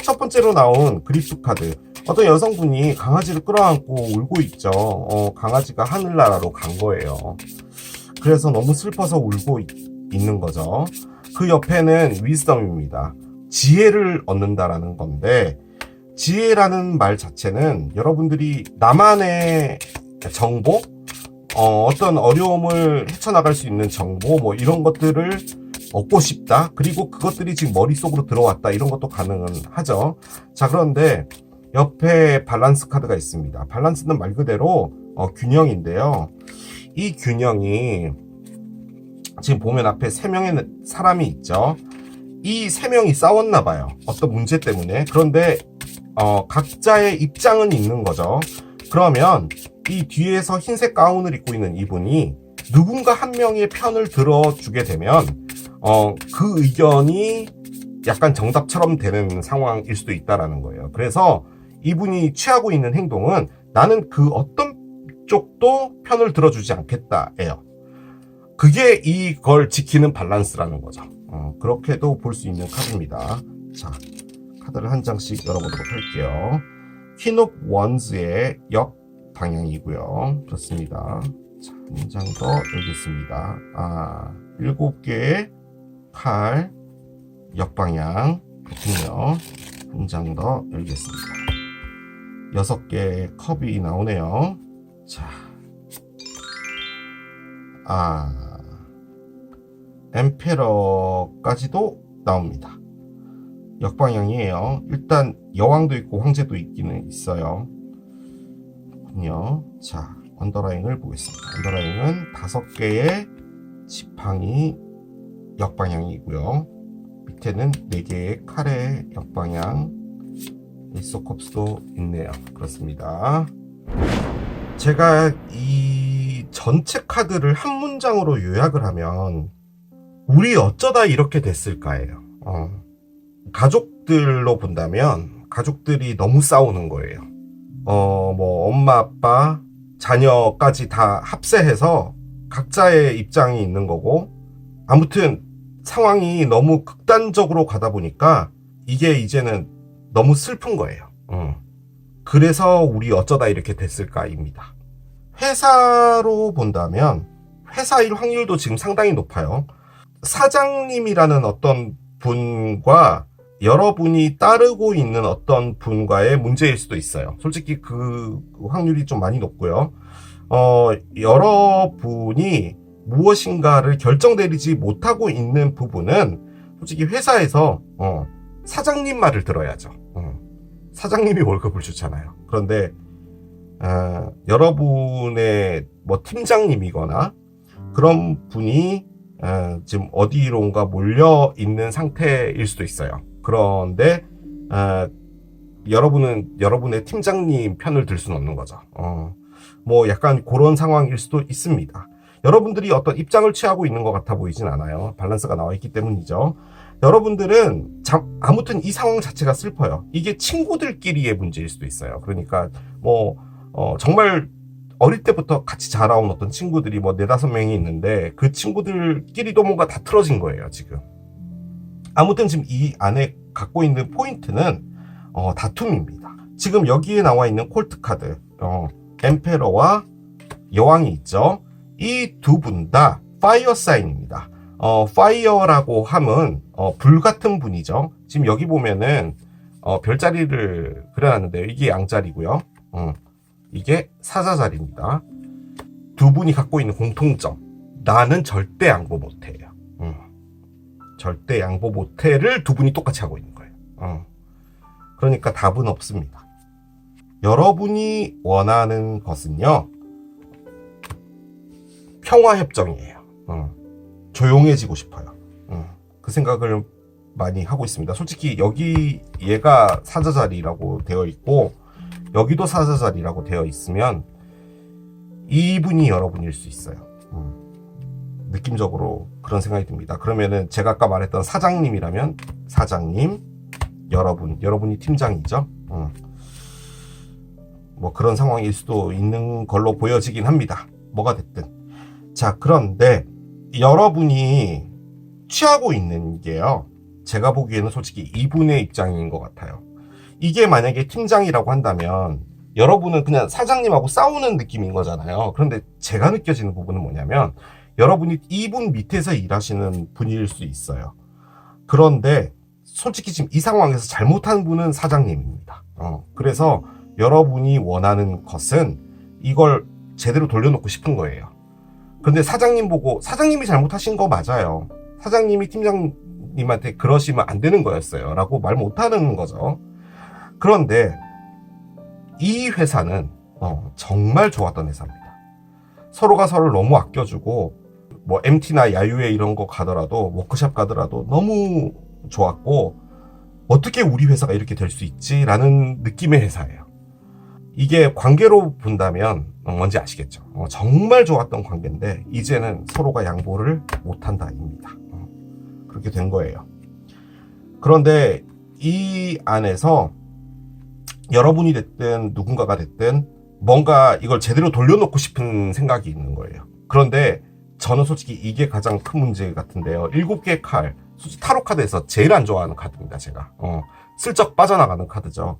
첫 번째로 나온 그리프 카드. 어떤 여성분이 강아지를 끌어안고 울고 있죠. 강아지가 하늘나라로 간 거예요. 그래서 너무 슬퍼서 울고 있는 거죠. 그 옆에는 위즈덤입니다. 지혜를 얻는다라는 건데, 지혜라는 말 자체는 여러분들이 나만의 정보, 어떤 어려움을 헤쳐나갈 수 있는 정보, 뭐 이런 것들을 얻고 싶다. 그리고 그것들이 지금 머릿속으로 들어왔다. 이런 것도 가능은 하죠. 자, 그런데 옆에 밸런스 카드가 있습니다. 밸런스는 말 그대로 균형인데요. 이 균형이 지금 보면 앞에 3명의 사람이 있죠. 이 3명이 싸웠나 봐요. 어떤 문제 때문에. 그런데 각자의 입장은 있는 거죠. 그러면 이 뒤에서 흰색 가운을 입고 있는 이분이 누군가 한 명의 편을 들어주게 되면 그 의견이 약간 정답처럼 되는 상황일 수도 있다라는 거예요. 그래서 이분이 취하고 있는 행동은 나는 그 어떤 쪽도 편을 들어주지 않겠다예요. 그게 이걸 지키는 밸런스라는 거죠. 그렇게도 볼 수 있는 카드입니다. 자, 카드를 한 장씩 열어보도록 할게요. 퀸 오브 원즈의 역 방향이고요. 좋습니다. 자, 한 장 더 열겠습니다. 7개의 칼 역방향 그렇군요. 한 장 더 열겠습니다. 6개의 컵이 나오네요. 자, 엠페러까지도 나옵니다. 역방향이에요. 일단 여왕도 있고 황제도 있기는 있어요. 자, 언더라인을 보겠습니다. 언더라인은 5개의 지팡이 역방향이고요. 밑에는 4개의 칼의 역방향. 에이스 오브 컵스도 있네요. 그렇습니다. 제가 이 전체 카드를 한 문장으로 요약을 하면 우리 어쩌다 이렇게 됐을까예요. 가족들로 본다면 가족들이 너무 싸우는 거예요. 뭐 엄마 아빠 자녀까지 다 합세해서 각자의 입장이 있는 거고, 아무튼 상황이 너무 극단적으로 가다 보니까 이게 이제는 너무 슬픈 거예요. 그래서 우리 어쩌다 이렇게 됐을까입니다. 회사로 본다면 회사일 확률도 지금 상당히 높아요. 사장님이라는 어떤 분과 여러분이 따르고 있는 어떤 분과의 문제일 수도 있어요. 솔직히 그 확률이 좀 많이 높고요. 여러분이 무엇인가를 결정내리지 못하고 있는 부분은 솔직히 회사에서 사장님 말을 들어야죠. 사장님이 월급을 주잖아요. 그런데 여러분의 뭐 팀장님이거나 그런 분이 지금 어디론가 몰려 있는 상태일 수도 있어요. 그런데 여러분은 여러분의 팀장님 편을 들 수는 없는 거죠. 뭐 약간 그런 상황일 수도 있습니다. 여러분들이 어떤 입장을 취하고 있는 것 같아 보이진 않아요. 밸런스가 나와 있기 때문이죠. 여러분들은 아무튼 이 상황 자체가 슬퍼요. 이게 친구들끼리의 문제일 수도 있어요. 그러니까 뭐 정말 어릴 때부터 같이 자라온 어떤 친구들이 뭐 4-5명이 있는데 그 친구들끼리도 뭔가 다 틀어진 거예요, 지금. 아무튼 지금 이 안에 갖고 있는 포인트는 다툼입니다. 지금 여기에 나와 있는 콜트 카드, 엠페러와 여왕이 있죠. 이 두 분 다 파이어 사인입니다. 파이어라고 함은 불 같은 분이죠. 지금 여기 보면은 별자리를 그려놨는데요. 이게 양자리고요. 이게 사자자리입니다. 두 분이 갖고 있는 공통점, 나는 절대 양보 못해요. 절대 양보 못해를 두 분이 똑같이 하고 있는 거예요. 그러니까 답은 없습니다. 여러분이 원하는 것은요, 평화협정이에요. 조용해지고 싶어요. 그 생각을 많이 하고 있습니다. 솔직히 여기 얘가 사자자리라고 되어 있고 여기도 사자자리라고 되어 있으면 이분이 여러분일 수 있어요. 느낌적으로 그런 생각이 듭니다. 그러면은 제가 아까 말했던 사장님이라면 사장님, 여러분이 팀장이죠. 뭐 그런 상황일 수도 있는 걸로 보여지긴 합니다. 뭐가 됐든. 자, 그런데 여러분이 취하고 있는 게요, 제가 보기에는 솔직히 이분의 입장인 것 같아요. 이게 만약에 팀장이라고 한다면 여러분은 그냥 사장님하고 싸우는 느낌인 거잖아요. 그런데 제가 느껴지는 부분은 뭐냐면 여러분이 이분 밑에서 일하시는 분일 수 있어요. 그런데 솔직히 지금 이 상황에서 잘못한 분은 사장님입니다. 그래서 여러분이 원하는 것은 이걸 제대로 돌려놓고 싶은 거예요. 근데 사장님 보고 사장님이 잘못하신 거 맞아요. 사장님이 팀장님한테 그러시면 안 되는 거였어요. 라고 말 못하는 거죠. 그런데 이 회사는 정말 좋았던 회사입니다. 서로가 서로를 너무 아껴주고 뭐 MT나 야유회 이런 거 가더라도 워크숍 가더라도 너무 좋았고, 어떻게 우리 회사가 이렇게 될 수 있지? 라는 느낌의 회사예요. 이게 관계로 본다면 뭔지 아시겠죠? 정말 좋았던 관계인데 이제는 서로가 양보를 못한다입니다. 그렇게 된 거예요. 그런데 이 안에서 여러분이 됐든 누군가가 됐든 뭔가 이걸 제대로 돌려놓고 싶은 생각이 있는 거예요. 그런데 저는 솔직히 이게 가장 큰 문제 같은데요. 7개의 칼, 솔직히 타로 카드에서 제일 안 좋아하는 카드입니다, 제가. 슬쩍 빠져나가는 카드죠.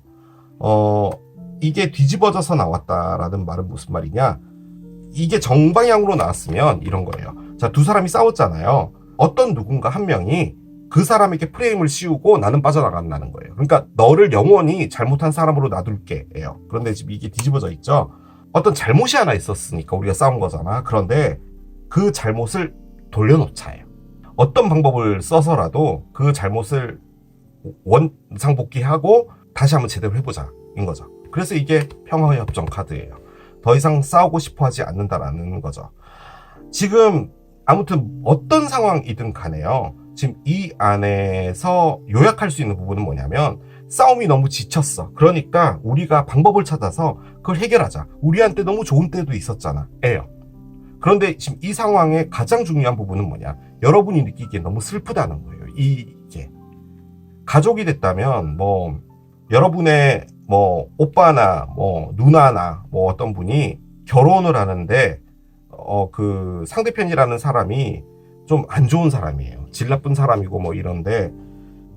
이게 뒤집어져서 나왔다라는 말은 무슨 말이냐? 이게 정방향으로 나왔으면 이런 거예요. 자, 두 사람이 싸웠잖아요. 어떤 누군가 한 명이 그 사람에게 프레임을 씌우고 나는 빠져나간다는 거예요. 그러니까 너를 영원히 잘못한 사람으로 놔둘게예요. 그런데 지금 이게 뒤집어져 있죠. 어떤 잘못이 하나 있었으니까 우리가 싸운 거잖아. 그런데 그 잘못을 돌려놓자예요. 어떤 방법을 써서라도 그 잘못을 원상복귀하고 다시 한번 제대로 해보자 인 거죠. 그래서 이게 평화협정 카드예요. 더 이상 싸우고 싶어 하지 않는다라는 거죠. 지금 아무튼 어떤 상황이든 간에요. 지금 이 안에서 요약할 수 있는 부분은 뭐냐면 싸움이 너무 지쳤어. 그러니까 우리가 방법을 찾아서 그걸 해결하자. 우리한테 너무 좋은 때도 있었잖아. 에요. 그런데 지금 이 상황의 가장 중요한 부분은 뭐냐? 여러분이 느끼기에 너무 슬프다는 거예요. 이게 가족이 됐다면 뭐 여러분의 뭐 오빠나 뭐 누나나 뭐 어떤 분이 결혼을 하는데 그 상대편이라는 사람이 좀 안 좋은 사람이에요. 질 나쁜 사람이고 뭐 이런데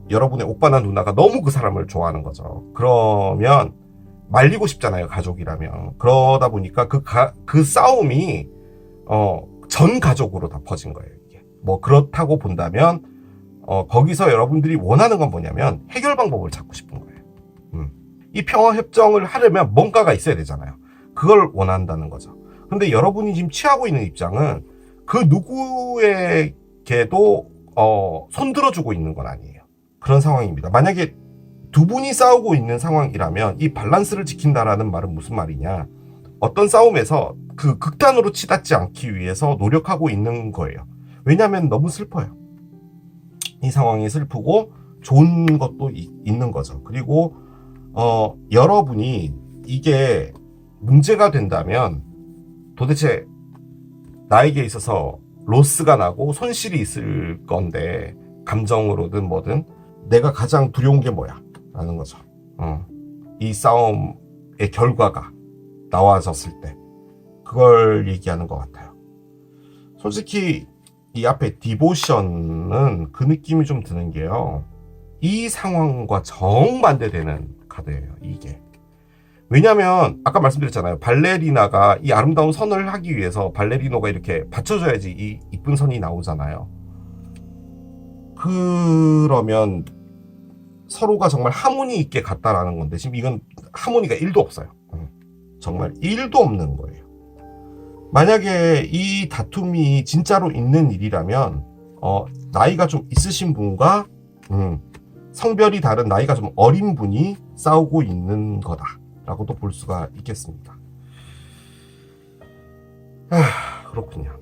여러분의 오빠나 누나가 너무 그 사람을 좋아하는 거죠. 그러면 말리고 싶잖아요, 가족이라면. 그러다 보니까 그 싸움이 전 가족으로 다 퍼진 거예요, 이게. 뭐 그렇다고 본다면 거기서 여러분들이 원하는 건 뭐냐면 해결 방법을 찾고 싶은 거예요. 이 평화협정을 하려면 뭔가가 있어야 되잖아요. 그걸 원한다는 거죠. 근데 여러분이 지금 취하고 있는 입장은 그 누구에게도 손들어주고 있는 건 아니에요. 그런 상황입니다. 만약에 두 분이 싸우고 있는 상황이라면 이 밸런스를 지킨다라는 말은 무슨 말이냐? 어떤 싸움에서 그 극단으로 치닫지 않기 위해서 노력하고 있는 거예요. 왜냐하면 너무 슬퍼요. 이 상황이 슬프고 좋은 것도 있는 거죠. 그리고 여러분이 이게 문제가 된다면 도대체 나에게 있어서 로스가 나고 손실이 있을 건데 감정으로든 뭐든 내가 가장 두려운 게 뭐야? 라는 거죠. 이 싸움의 결과가 나와졌을 때 그걸 얘기하는 것 같아요. 솔직히 이 앞에 디보션은 그 느낌이 좀 드는 게요. 이 상황과 정반대되는 카드예요, 이게. 왜냐면 아까 말씀드렸잖아요. 발레리나가 이 아름다운 선을 하기 위해서 발레리노가 이렇게 받쳐줘야지 이 이쁜 선이 나오잖아요. 그러면 서로가 정말 하모니 있게 갔다라는 건데 지금 이건 하모니가 1도 없어요. 정말 1도 없는 거예요. 만약에 이 다툼이 진짜로 있는 일이라면 나이가 좀 있으신 분과 성별이 다른 나이가 좀 어린 분이 싸우고 있는 거다라고도 볼 수가 있겠습니다. 그렇군요.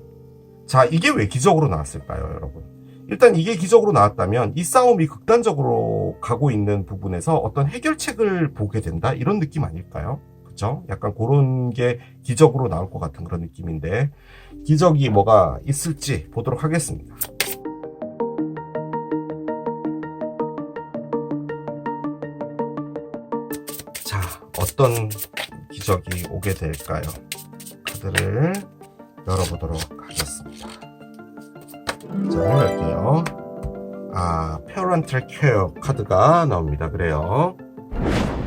자, 이게 왜 기적으로 나왔을까요, 여러분? 일단 이게 기적으로 나왔다면 이 싸움이 극단적으로 가고 있는 부분에서 어떤 해결책을 보게 된다? 이런 느낌 아닐까요? 그죠? 약간 그런 게 기적으로 나올 것 같은 그런 느낌인데 기적이 뭐가 있을지 보도록 하겠습니다. 자, 어떤 기적이 오게 될까요? 카드를 열어보도록 하겠습니다. 자, 열게요. 페어런탈 케어 카드가 나옵니다. 그래요.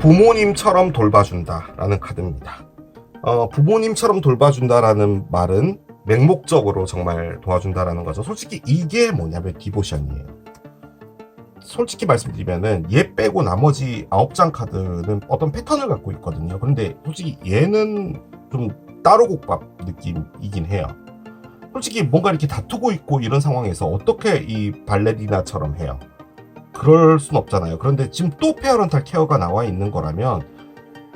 부모님처럼 돌봐준다 라는 카드입니다. 부모님처럼 돌봐준다라는 말은 맹목적으로 정말 도와준다라는 거죠. 솔직히 이게 뭐냐면 디보션이에요. 솔직히 말씀드리면은 얘 빼고 나머지 9장 카드는 어떤 패턴을 갖고 있거든요. 그런데 솔직히 얘는 좀 따로 국밥 느낌이긴 해요. 솔직히 뭔가 이렇게 다투고 있고 이런 상황에서 어떻게 이 발레리나처럼 해요? 그럴 순 없잖아요. 그런데 지금 또 페어런탈 케어가 나와 있는 거라면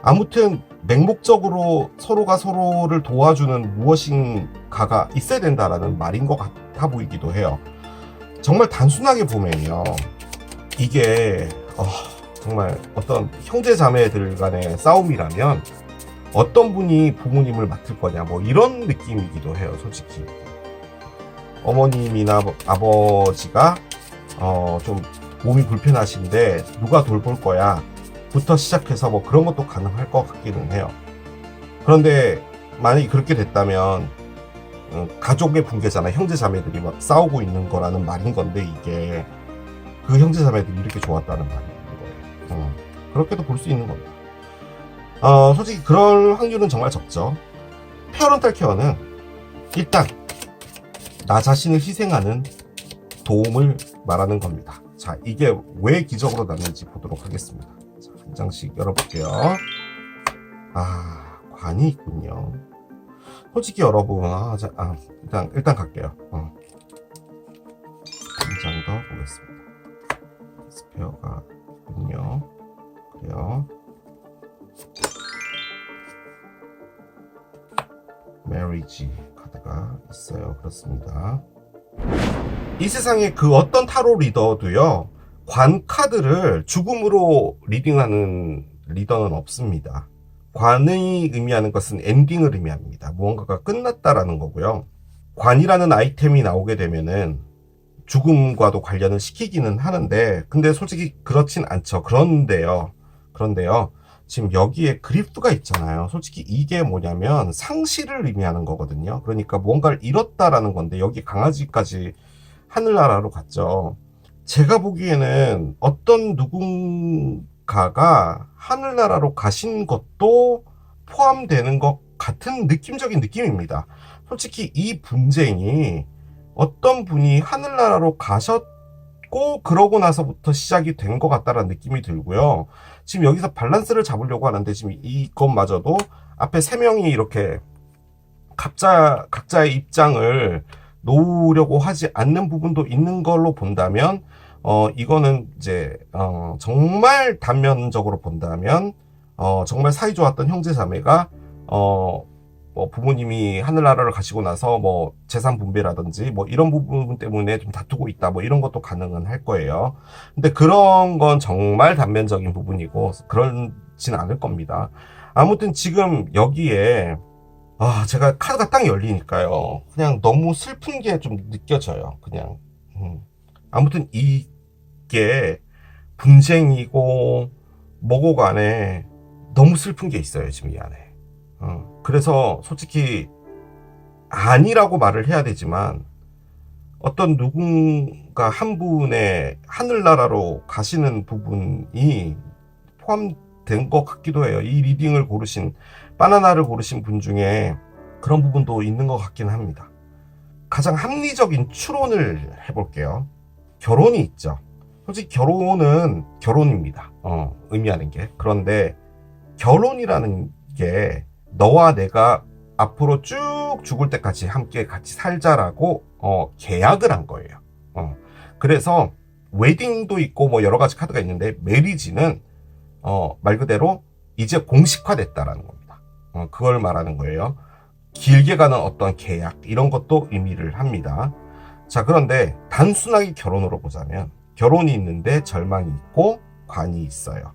아무튼 맹목적으로 서로가 서로를 도와주는 무엇인가가 있어야 된다라는 말인 것 같아 보이기도 해요. 정말 단순하게 보면요. 이게 정말 어떤 형제 자매들 간의 싸움이라면 어떤 분이 부모님을 맡을 거냐 뭐 이런 느낌이기도 해요. 솔직히 어머님이나 아버지가 좀 몸이 불편하신데 누가 돌볼 거야 부터 시작해서 뭐 그런 것도 가능할 것 같기는 해요. 그런데 만약에 그렇게 됐다면 가족의 붕괴잖아. 형제 자매들이 막 싸우고 있는 거라는 말인 건데 이게 그 형제 자매들이 이렇게 좋았다는 말인 거예요. 그렇게도 볼 수 있는 겁니다. 솔직히 그럴 확률은 정말 적죠. 페어런탈 케어는 일단 나 자신을 희생하는 도움을 말하는 겁니다. 자, 이게 왜 기적으로 났는지 보도록 하겠습니다. 자, 한 장씩 열어볼게요. 관이 있군요. 솔직히 여러분, 일단 갈게요. 한 장 더 보겠습니다. 스페어가 있군요. 그래요. 메리지 카드가 있어요. 그렇습니다. 이 세상에 그 어떤 타로 리더도요, 관 카드를 죽음으로 리딩하는 리더는 없습니다. 관이 의미하는 것은 엔딩을 의미합니다. 무언가가 끝났다라는 거고요. 관이라는 아이템이 나오게 되면은 죽음과도 관련을 시키기는 하는데, 근데 솔직히 그렇진 않죠. 그런데요, 지금 여기에 그리프가 있잖아요. 솔직히 이게 뭐냐면 상실을 의미하는 거거든요. 그러니까 무언가를 잃었다라는 건데, 여기 강아지까지 하늘나라로 갔죠. 제가 보기에는 어떤 누군가가 하늘나라로 가신 것도 포함되는 것 같은 느낌적인 느낌입니다. 솔직히 이 분쟁이 어떤 분이 하늘나라로 가셨고 그러고 나서부터 시작이 된 것 같다는 느낌이 들고요. 지금 여기서 밸런스를 잡으려고 하는데, 지금 이것마저도 앞에 3명이 이렇게 각자의 입장을 놓으려고 하지 않는 부분도 있는 걸로 본다면, 이거는 이제 정말 단면적으로 본다면, 정말 사이 좋았던 형제 자매가 뭐 부모님이 하늘나라를 가시고 나서 뭐 재산 분배라든지 뭐 이런 부분 때문에 좀 다투고 있다, 뭐 이런 것도 가능은 할 거예요. 근데 그런 건 정말 단면적인 부분이고 그렇진 않을 겁니다. 아무튼 지금 여기에 제가 카드가 딱 열리니까요, 그냥 너무 슬픈 게 좀 느껴져요. 그냥 아무튼 이게 분쟁이고 뭐고 간에 너무 슬픈 게 있어요, 지금 이 안에. 그래서 솔직히 아니라고 말을 해야 되지만, 어떤 누군가 한 분의 하늘나라로 가시는 부분이 포함된 것 같기도 해요. 이 리딩을 고르신, 바나나를 고르신 분 중에 그런 부분도 있는 것 같긴 합니다. 가장 합리적인 추론을 해볼게요. 결혼이 있죠. 솔직히 결혼은 결혼입니다. 의미하는 게. 그런데 결혼이라는 게 너와 내가 앞으로 쭉 죽을 때까지 함께 같이 살자라고 계약을 한 거예요. 그래서 웨딩도 있고 뭐 여러 가지 카드가 있는데, 메리지는 말 그대로 이제 공식화됐다라는 겁니다. 그걸 말하는 거예요. 길게 가는 어떤 계약, 이런 것도 의미를 합니다. 자, 그런데 단순하게 결혼으로 보자면, 결혼이 있는데 절망이 있고 관이 있어요.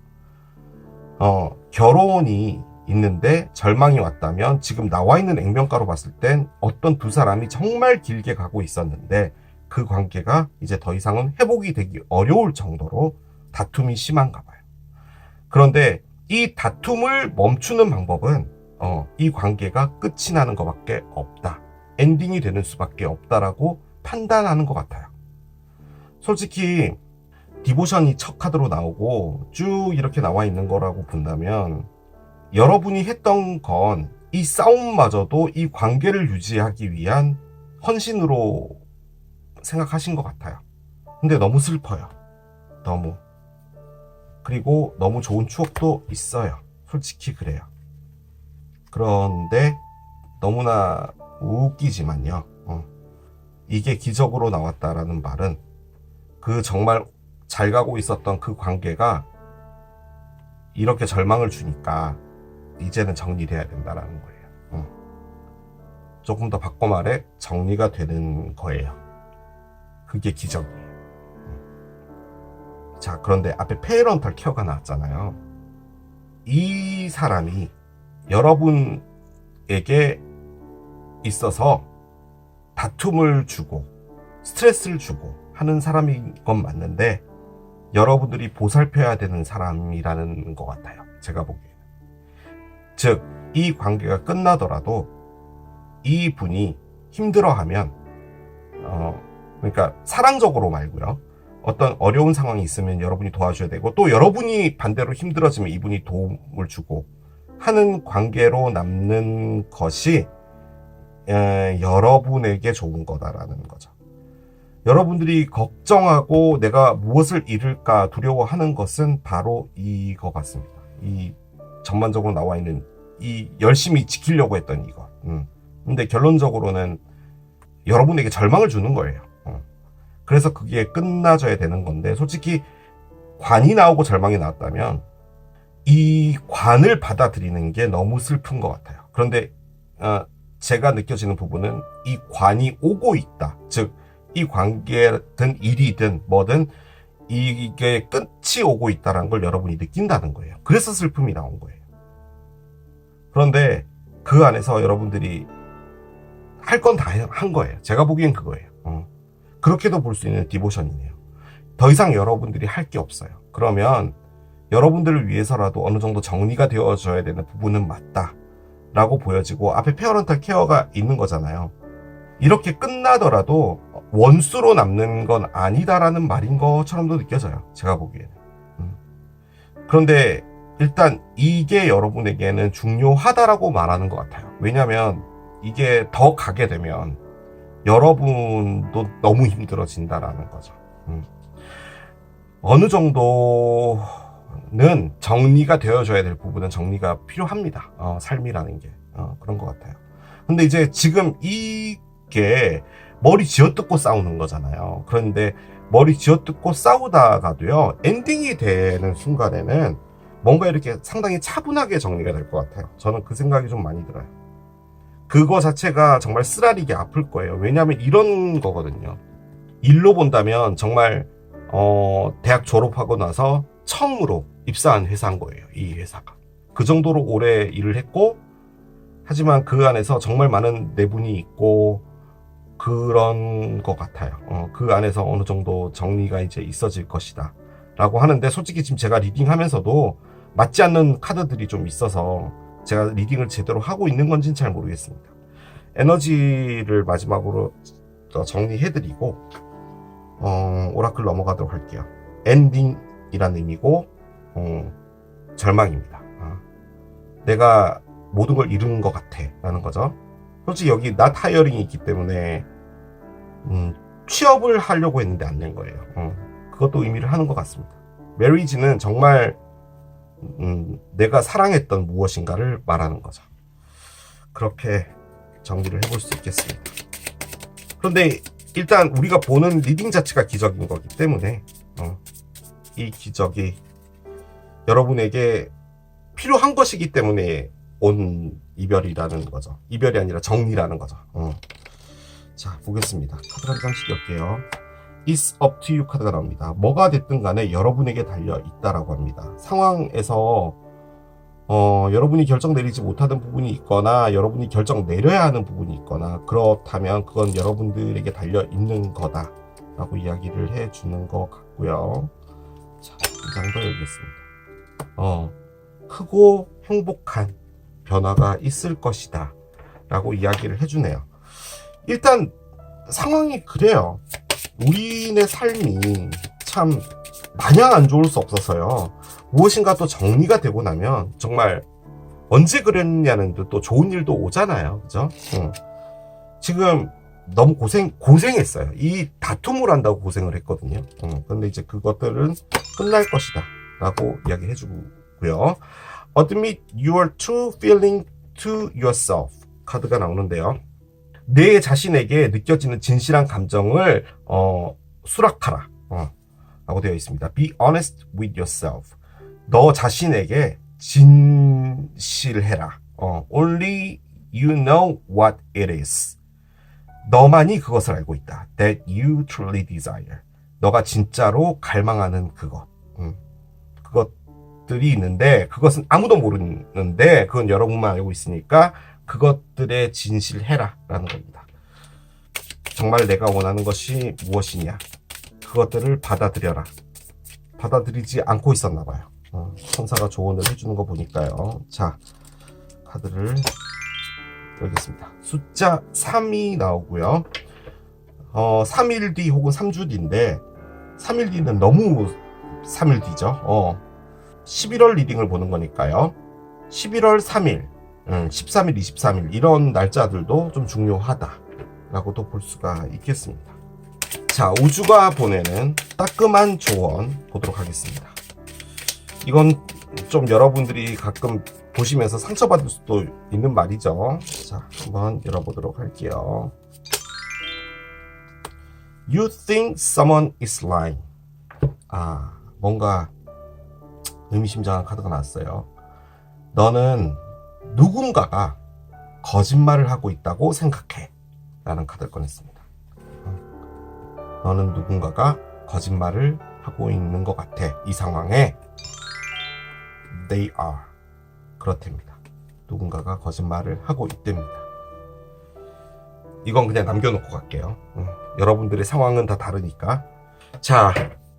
결혼이 있는데 절망이 왔다면, 지금 나와 있는 액면가로 봤을 땐 어떤 두 사람이 정말 길게 가고 있었는데 그 관계가 이제 더 이상은 회복이 되기 어려울 정도로 다툼이 심한가 봐요. 그런데 이 다툼을 멈추는 방법은 이 관계가 끝이 나는 것밖에 없다, 엔딩이 되는 수밖에 없다라고 판단하는 것 같아요. 솔직히 디보션이 첫 카드로 나오고 쭉 이렇게 나와 있는 거라고 본다면, 여러분이 했던 건 이 싸움마저도 이 관계를 유지하기 위한 헌신으로 생각하신 것 같아요. 근데 너무 슬퍼요. 너무. 그리고 너무 좋은 추억도 있어요. 솔직히 그래요. 그런데 너무나 웃기지만요, 이게 기적으로 나왔다라는 말은, 그 정말 잘 가고 있었던 그 관계가 이렇게 절망을 주니까 이제는 정리돼야 된다라는 거예요. 조금 더 바꿔 말해 정리가 되는 거예요. 그게 기적이에요. 자, 그런데 앞에 페이런털 케어가 나왔잖아요. 이 사람이 여러분에게 있어서 다툼을 주고 스트레스를 주고 하는 사람인 건 맞는데, 여러분들이 보살펴야 되는 사람이라는 것 같아요, 제가 보기에는. 즉, 이 관계가 끝나더라도 이 분이 힘들어하면, 그러니까 사랑적으로 말고요, 어떤 어려운 상황이 있으면 여러분이 도와줘야 되고, 또 여러분이 반대로 힘들어지면 이분이 도움을 주고 하는 관계로 남는 것이 여러분에게 좋은 거다라는 거죠. 여러분들이 걱정하고 내가 무엇을 잃을까 두려워하는 것은 바로 이거 같습니다. 이 전반적으로 나와 있는 이 열심히 지키려고 했던 이거, 근데 결론적으로는 여러분에게 절망을 주는 거예요. 그래서 그게 끝나져야 되는 건데, 솔직히 관이 나오고 절망이 나왔다면 이 관을 받아들이는 게 너무 슬픈 것 같아요. 그런데 제가 느껴지는 부분은 이 관이 오고 있다. 즉, 이 관계든 일이든 뭐든 이게 끝이 오고 있다는 걸 여러분이 느낀다는 거예요. 그래서 슬픔이 나온 거예요. 그런데 그 안에서 여러분들이 할 건 다 한 거예요. 제가 보기엔 그거예요. 그렇게도 볼 수 있는 디보션이네요. 더 이상 여러분들이 할 게 없어요. 그러면 여러분들을 위해서라도 어느 정도 정리가 되어져야 되는 부분은 맞다 라고 보여지고, 앞에 페어런탈 케어가 있는 거잖아요. 이렇게 끝나더라도 원수로 남는 건 아니다라는 말인 것처럼도 느껴져요. 제가 보기에는. 그런데 일단 이게 여러분에게는 중요하다라고 말하는 것 같아요. 왜냐하면 이게 더 가게 되면 여러분도 너무 힘들어진다라는 거죠. 어느 정도는 정리가 되어줘야 될 부분은 정리가 필요합니다. 삶이라는 게 그런 것 같아요. 근데 이제 지금 이게 머리 쥐어뜯고 싸우는 거잖아요. 그런데 머리 쥐어뜯고 싸우다가도요, 엔딩이 되는 순간에는 뭔가 이렇게 상당히 차분하게 정리가 될 것 같아요. 저는 그 생각이 좀 많이 들어요. 그거 자체가 정말 쓰라리게 아플 거예요. 왜냐하면 이런 거거든요. 일로 본다면 정말 대학 졸업하고 나서 처음으로 입사한 회사인 거예요. 이 회사가. 그 정도로 오래 일을 했고, 하지만 그 안에서 정말 많은 내분이 있고 그런 것 같아요. 그 안에서 어느 정도 정리가 이제 있어질 것이다 라고 하는데, 솔직히 지금 제가 리딩하면서도 맞지 않는 카드들이 좀 있어서 제가 리딩을 제대로 하고 있는 건지는 잘 모르겠습니다. 에너지를 마지막으로 정리해드리고 오라클 넘어가도록 할게요. 엔딩이라는 의미고 절망입니다. 내가 모든 걸 잃은 것 같아 라는 거죠. 솔직히 여기 나 타이어링이 있기 때문에 취업을 하려고 했는데 안 된 거예요. 그것도 의미를 하는 것 같습니다. 메리지는 정말 내가 사랑했던 무엇인가를 말하는 거죠. 그렇게 정리를 해볼 수 있겠습니다. 그런데 일단 우리가 보는 리딩 자체가 기적인 거기 때문에 이 기적이 여러분에게 필요한 것이기 때문에 온 이별이라는 거죠. 이별이 아니라 정리라는 거죠. 자, 보겠습니다. 카드 한 장씩 엮게요. It's up to you 카드가 나옵니다. 뭐가 됐든 간에 여러분에게 달려 있다라고 합니다. 상황에서 여러분이 결정 내리지 못하는 부분이 있거나 여러분이 결정 내려야 하는 부분이 있거나 그렇다면 그건 여러분들에게 달려 있는 거다라고 이야기를 해주는 것 같고요. 자, 이 장도 열겠습니다. 크고 행복한 변화가 있을 것이다 라고 이야기를 해주네요. 일단 상황이 그래요. 우리의 삶이 참 마냥 안 좋을 수 없어서요. 무엇인가 또 정리가 되고 나면 정말 언제 그랬냐는 또 좋은 일도 오잖아요. 그죠? 지금 너무 고생했어요. 이 다툼을 한다고 고생을 했거든요. 근데 이제 그것들은 끝날 것이다 라고 이야기 해주고요. Admit your true feeling to yourself 카드가 나오는데요. 내 자신에게 느껴지는 진실한 감정을 수락하라 라고 되어 있습니다. Be honest with yourself. 너 자신에게 진실해라. Only you know what it is. 너만이 그것을 알고 있다. That you truly desire. 너가 진짜로 갈망하는 그것. 그것들이 있는데 그것은 아무도 모르는데 그건 여러분만 알고 있으니까 그것들에 진실해라 라는 겁니다. 정말 내가 원하는 것이 무엇이냐, 그것들을 받아들여라. 받아들이지 않고 있었나 봐요. 천사가 조언을 해주는 거 보니까요. 자, 카드를 열겠습니다. 숫자 3이 나오고요. 3일 뒤 혹은 3주 뒤인데 3일 뒤는 너무 3일 뒤죠. 11월 리딩을 보는 거니까요. 11월 3일 13일, 23일 이런 날짜들도 좀 중요하다라고도 볼 수가 있겠습니다. 자, 우주가 보내는 따끔한 조언 보도록 하겠습니다. 이건 좀 여러분들이 가끔 보시면서 상처받을 수도 있는 말이죠. 자, 한번 열어보도록 할게요. You think someone is lying. 뭔가 의미심장한 카드가 나왔어요. 너는 누군가가 거짓말을 하고 있다고 생각해. 라는 카드를 꺼냈습니다. 너는 누군가가 거짓말을 하고 있는 것 같아. 이 상황에 they are. 그렇답니다. 누군가가 거짓말을 하고 있답니다. 이건 그냥 남겨놓고 갈게요. 여러분들의 상황은 다 다르니까. 자,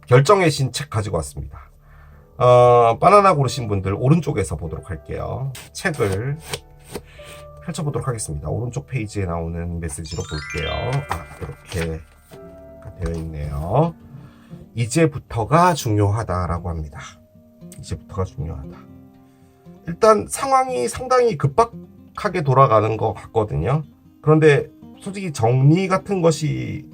결정의 신 책 가지고 왔습니다. 바나나 고르신 분들 오른쪽에서 보도록 할게요. 책을 펼쳐보도록 하겠습니다. 오른쪽 페이지에 나오는 메시지로 볼게요. 이렇게 되어 있네요. 이제부터가 중요하다라고 합니다. 이제부터가 중요하다. 일단 상황이 상당히 급박하게 돌아가는 것 같거든요. 그런데 솔직히 정리 같은 것이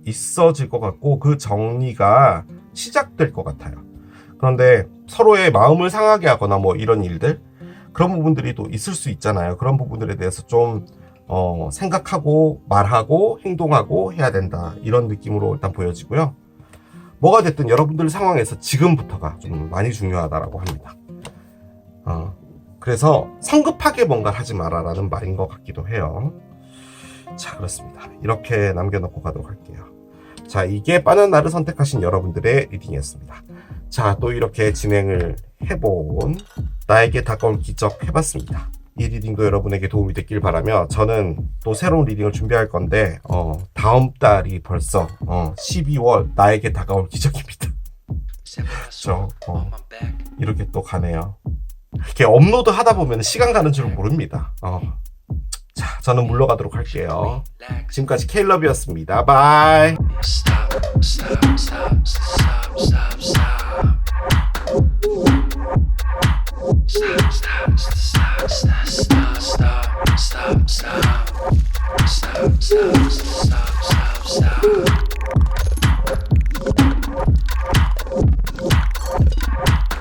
있어질 것 같고 그 정리가 시작될 것 같아요. 그런데 서로의 마음을 상하게 하거나 뭐 이런 일들, 그런 부분들이 또 있을 수 있잖아요. 그런 부분들에 대해서 좀 생각하고 말하고 행동하고 해야 된다, 이런 느낌으로 일단 보여지고요. 뭐가 됐든 여러분들 상황에서 지금부터가 좀 많이 중요하다라고 합니다. 그래서 성급하게 뭔가를 하지 마라라는 말인 것 같기도 해요. 자, 그렇습니다. 이렇게 남겨놓고 가도록 할게요. 자, 이게 바나나를 선택하신 여러분들의 리딩이었습니다. 자, 또 이렇게 진행을 해본 나에게 다가올 기적 해봤습니다. 이 리딩도 여러분에게 도움이 됐길 바라며, 저는 또 새로운 리딩을 준비할 건데 다음 달이 벌써 12월 나에게 다가올 기적입니다. 그렇죠? 이렇게 또 가네요. 이렇게 업로드 하다 보면 시간 가는 줄 모릅니다. 자, 저는 물러가도록 할게요. 지금까지 케일럽이었습니다. 바이. Stop.